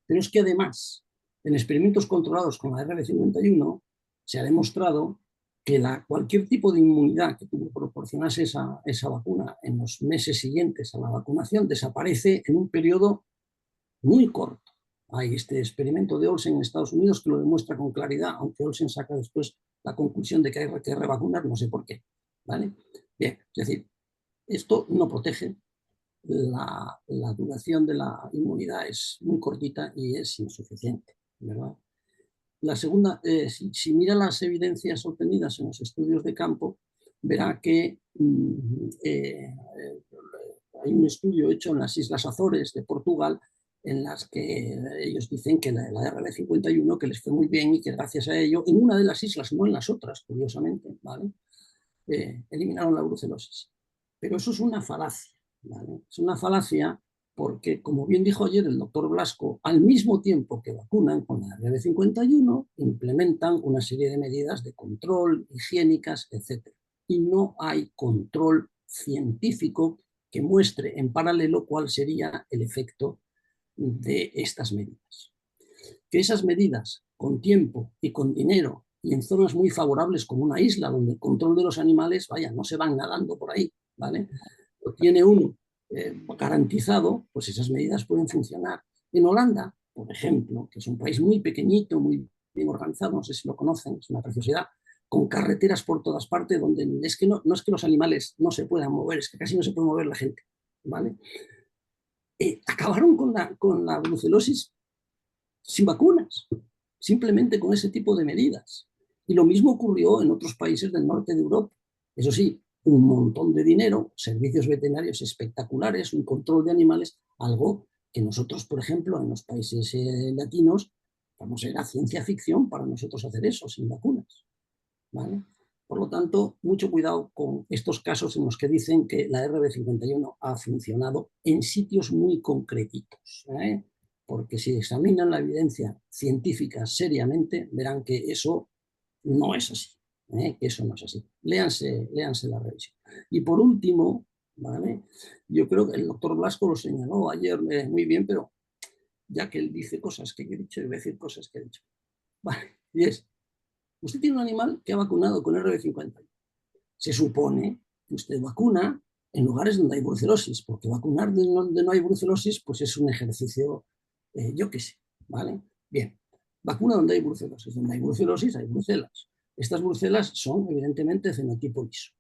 Pero es que además, en experimentos controlados con la RB51, se ha demostrado que cualquier tipo de inmunidad que proporcionase esa vacuna en los meses siguientes a la vacunación desaparece en un periodo muy corto. Hay este experimento de Olsen en Estados Unidos que lo demuestra con claridad, aunque Olsen saca después la conclusión de que hay que revacunar, no sé por qué. ¿Vale? Bien, es decir, esto no protege. La duración de la inmunidad es muy cortita y es insuficiente, ¿verdad? La segunda, si mira las evidencias obtenidas en los estudios de campo, verá que hay un estudio hecho en las Islas Azores de Portugal en las que ellos dicen que la RB51 que les fue muy bien y que gracias a ello, en una de las islas, no en las otras, curiosamente, ¿vale?, eliminaron la brucelosis. Pero eso es una falacia, ¿vale? Es una falacia porque, como bien dijo ayer el doctor Blasco, al mismo tiempo que vacunan con la RB51, implementan una serie de medidas de control, higiénicas, etc. Y no hay control científico que muestre en paralelo cuál sería el efecto de estas medidas. Que esas medidas, con tiempo y con dinero, y en zonas muy favorables como una isla donde el control de los animales, vaya, no se van nadando por ahí, ¿vale?, lo tiene uno garantizado, pues esas medidas pueden funcionar. En Holanda por ejemplo, que es un país muy pequeñito, muy bien organizado, no sé si lo conocen, es una preciosidad, con carreteras por todas partes, donde es que no es que los animales no se puedan mover, es que casi no se puede mover la gente, ¿vale? Acabaron con la brucelosis sin vacunas, simplemente con ese tipo de medidas. Y lo mismo ocurrió en otros países del norte de Europa. Eso sí, un montón de dinero, servicios veterinarios espectaculares, un control de animales, algo que nosotros, por ejemplo, en los países latinos, vamos, era ciencia ficción para nosotros hacer eso sin vacunas, ¿vale? Por lo tanto, mucho cuidado con estos casos en los que dicen que la RB51 ha funcionado en sitios muy concretitos, ¿eh? Porque si examinan la evidencia científica seriamente, verán que eso no es así, ¿eh? Que eso no es así. Léanse la revisión. Y por último, ¿vale? Yo creo que el doctor Blasco lo señaló ayer muy bien, pero ya que él dice cosas que yo he dicho, yo voy a decir cosas que he dicho. Vale, y es, usted tiene un animal que ha vacunado con RB50. Se supone que usted vacuna en lugares donde hay brucelosis, porque vacunar donde no hay brucelosis pues es un ejercicio, yo qué sé, ¿vale? Bien, vacuna donde hay brucelosis. Donde hay brucelosis hay brucelas. Estas brucelas son evidentemente fenotipo liso.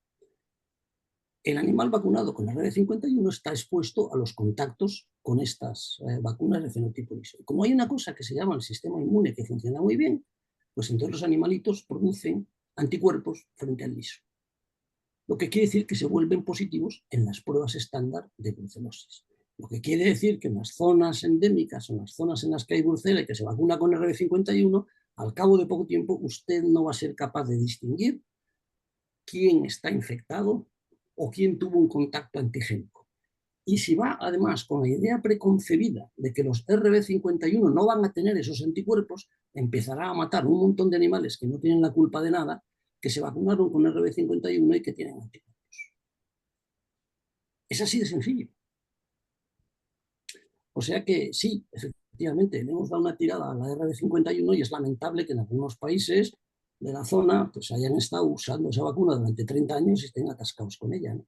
El animal vacunado con la RB51 está expuesto a los contactos con estas vacunas de fenotipo liso. Y como hay una cosa que se llama el sistema inmune que funciona muy bien, pues entonces los animalitos producen anticuerpos frente al liso. Lo que quiere decir que se vuelven positivos en las pruebas estándar de brucelosis. Lo que quiere decir que en las zonas endémicas o en las zonas en las que hay brucela y que se vacuna con RB51, al cabo de poco tiempo usted no va a ser capaz de distinguir quién está infectado o quién tuvo un contacto antigénico. Y si va además con la idea preconcebida de que los RB51 no van a tener esos anticuerpos, empezará a matar un montón de animales que no tienen la culpa de nada, que se vacunaron con RB51 y que tienen anticuerpos. Es así de sencillo. O sea que sí, efectivamente, le hemos dado una tirada a la RB51 y es lamentable que en algunos países de la zona pues hayan estado usando esa vacuna durante 30 años y estén atascados con ella, ¿no?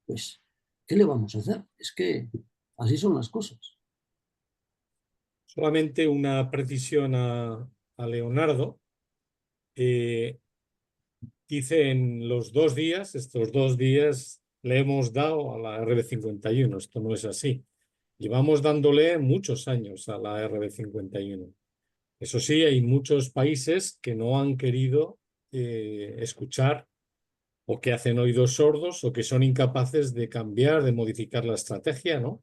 Pues, ¿qué le vamos a hacer? Es que así son las cosas. Solamente una precisión a Leonardo. Dice en los 2 días, estos 2 días le hemos dado a la RB51. Esto no es así. Llevamos dándole muchos años a la RB51. Eso sí, hay muchos países que no han querido escuchar o que hacen oídos sordos o que son incapaces de cambiar, de modificar la estrategia, ¿no?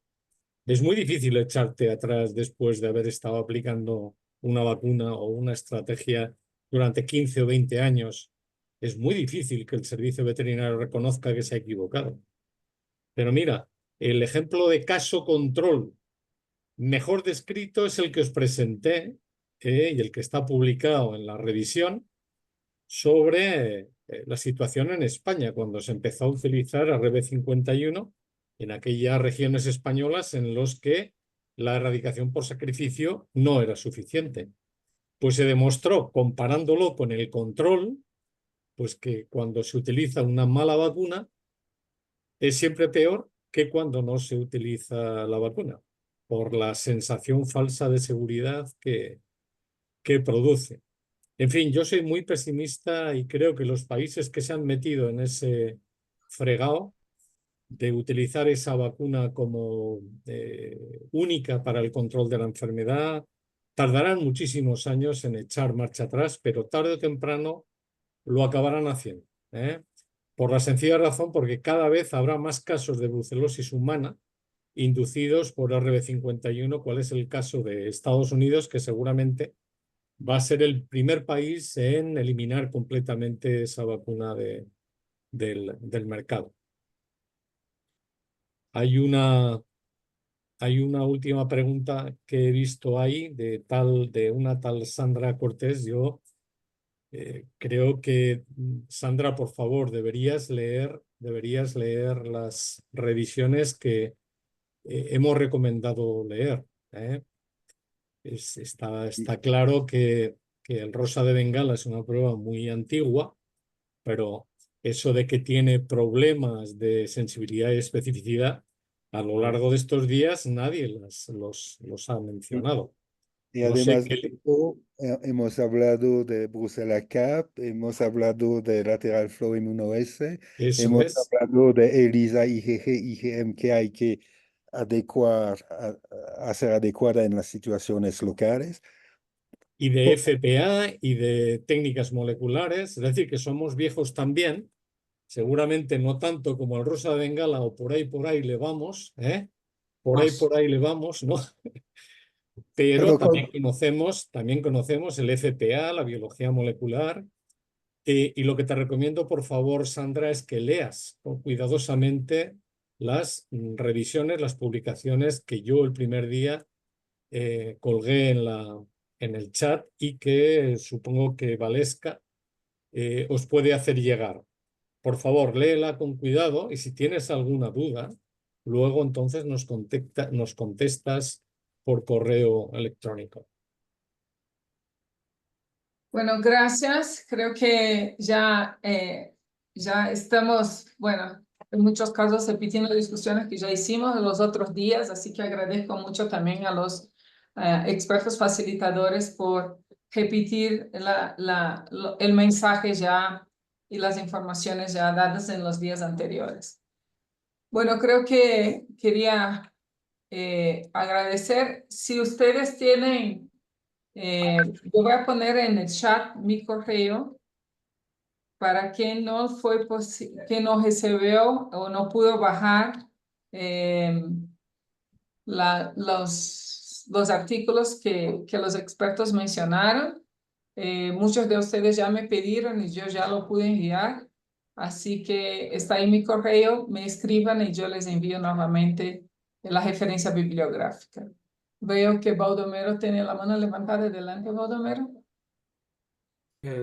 Es muy difícil echarte atrás después de haber estado aplicando una vacuna o una estrategia durante 15 o 20 años. Es muy difícil que el servicio veterinario reconozca que se ha equivocado. Pero mira, el ejemplo de caso control mejor descrito es el que os presenté y el que está publicado en la revisión sobre la situación en España cuando se empezó a utilizar RB51 en aquellas regiones españolas en las que la erradicación por sacrificio no era suficiente. Pues se demostró, comparándolo con el control, pues que cuando se utiliza una mala vacuna es siempre peor que cuando no se utiliza la vacuna, por la sensación falsa de seguridad que produce. En fin, yo soy muy pesimista y creo que los países que se han metido en ese fregado de utilizar esa vacuna como única para el control de la enfermedad tardarán muchísimos años en echar marcha atrás, pero tarde o temprano lo acabarán haciendo, ¿eh? Por la sencilla razón porque cada vez habrá más casos de brucelosis humana inducidos por RB51, cuál es el caso de Estados Unidos, que seguramente va a ser el primer país en eliminar completamente esa vacuna del mercado. Hay una última pregunta que he visto ahí de una tal Sandra Cortés. Yo creo que, Sandra, por favor, deberías leer las revisiones que hemos recomendado leer, ¿eh? Está claro que el rosa de Bengala es una prueba muy antigua, pero eso de que tiene problemas de sensibilidad y especificidad a lo largo de estos días nadie los ha mencionado. Y No sé además de qué, esto, hemos hablado de Bruselas CAP, hemos hablado de Lateral Flow Immuno-S, eso hemos es. hablado de ELISA, IgG, IgM que hay que adecuar, hacer adecuada en las situaciones locales. Y de FPA y de técnicas moleculares, es decir, que somos viejos también, seguramente no tanto como el rosa de Bengala o por ahí le vamos, ¿eh? Por ahí le vamos, ¿no? Pero Pero con, también conocemos el FPA, la biología molecular, y lo que te recomiendo, por favor, Sandra, es que leas cuidadosamente las revisiones, las publicaciones que yo el primer día colgué en el chat y que supongo que Valesca os puede hacer llegar. Por favor, léela con cuidado y si tienes alguna duda, luego entonces nos contestas por correo electrónico. Bueno, gracias. Creo que ya estamos, bueno, en muchos casos repitiendo discusiones que ya hicimos los otros días, así que agradezco mucho también a los expertos facilitadores por repetir el mensaje ya y las informaciones ya dadas en los días anteriores. Bueno, creo que quería agradecer. Si ustedes tienen... yo voy a poner en el chat mi correo para quien no que no recibió o no pudo bajar los artículos que los expertos mencionaron. Muchos de ustedes ya me pidieron y yo ya lo pude enviar. Así que está ahí mi correo, me escriban y yo les envío nuevamente la referencia bibliográfica. Veo que Baldomero tiene la mano levantada. Adelante, Baldomero.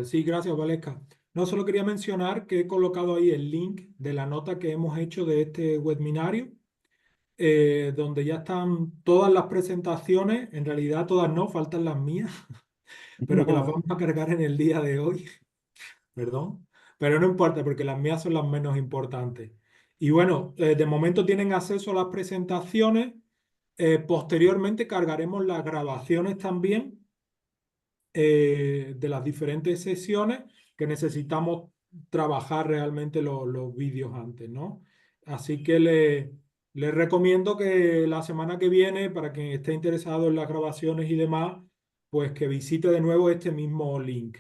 Sí, gracias, Valesca. No, solo quería mencionar que he colocado ahí el link de la nota que hemos hecho de este webinario, donde ya están todas las presentaciones, en realidad todas no, faltan las mías, pero que las vamos a cargar en el día de hoy, perdón, pero no importa porque las mías son las menos importantes. Y bueno, de momento tienen acceso a las presentaciones, posteriormente cargaremos las grabaciones también de las diferentes sesiones que necesitamos trabajar realmente los vídeos antes, ¿no? Así que les recomiendo que la semana que viene, para quien esté interesado en las grabaciones y demás, pues que visite de nuevo este mismo link.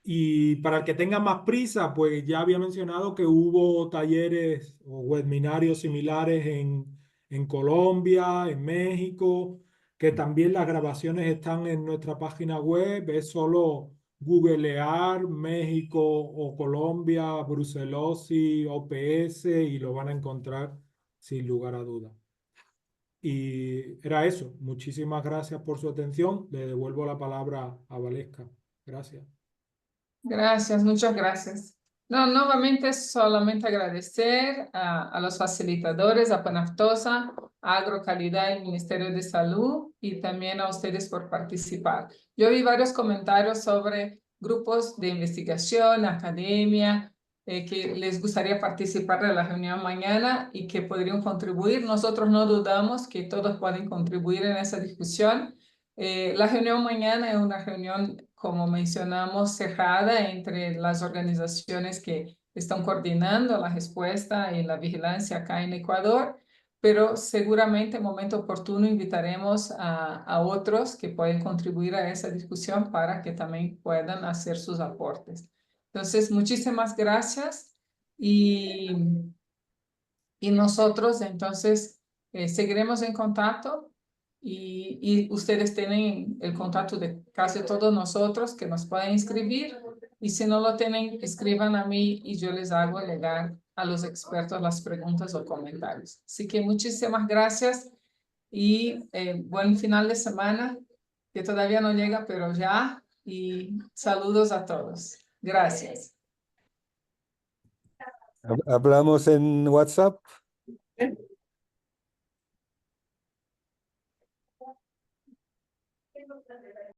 Y para el que tenga más prisa, pues ya había mencionado que hubo talleres o webinarios similares en Colombia, en México, que también las grabaciones están en nuestra página web. Es solo googlear México o Colombia, brucelosis, OPS y lo van a encontrar sin lugar a dudas. Y era eso. Muchísimas gracias por su atención. Le devuelvo la palabra a Valesca. Gracias. Gracias, muchas gracias. No, nuevamente solamente agradecer a los facilitadores, a Panaftosa, a Agrocalidad y Ministerio de Salud y también a ustedes por participar. Yo vi varios comentarios sobre grupos de investigación, academia, que les gustaría participar de la reunión mañana y que podrían contribuir. Nosotros no dudamos que todos pueden contribuir en esa discusión. La reunión mañana es una reunión, como mencionamos, cerrada entre las organizaciones que están coordinando la respuesta y la vigilancia acá en Ecuador, pero seguramente en momento oportuno invitaremos a otros que pueden contribuir a esa discusión para que también puedan hacer sus aportes. Entonces, muchísimas gracias y nosotros entonces seguiremos en contacto y ustedes tienen el contacto de casi todos nosotros que nos pueden escribir y si no lo tienen, escriban a mí y yo les hago llegar a los expertos las preguntas o comentarios. Así que muchísimas gracias y buen final de semana que todavía no llega, pero ya, y saludos a todos. Gracias. Hablamos en WhatsApp.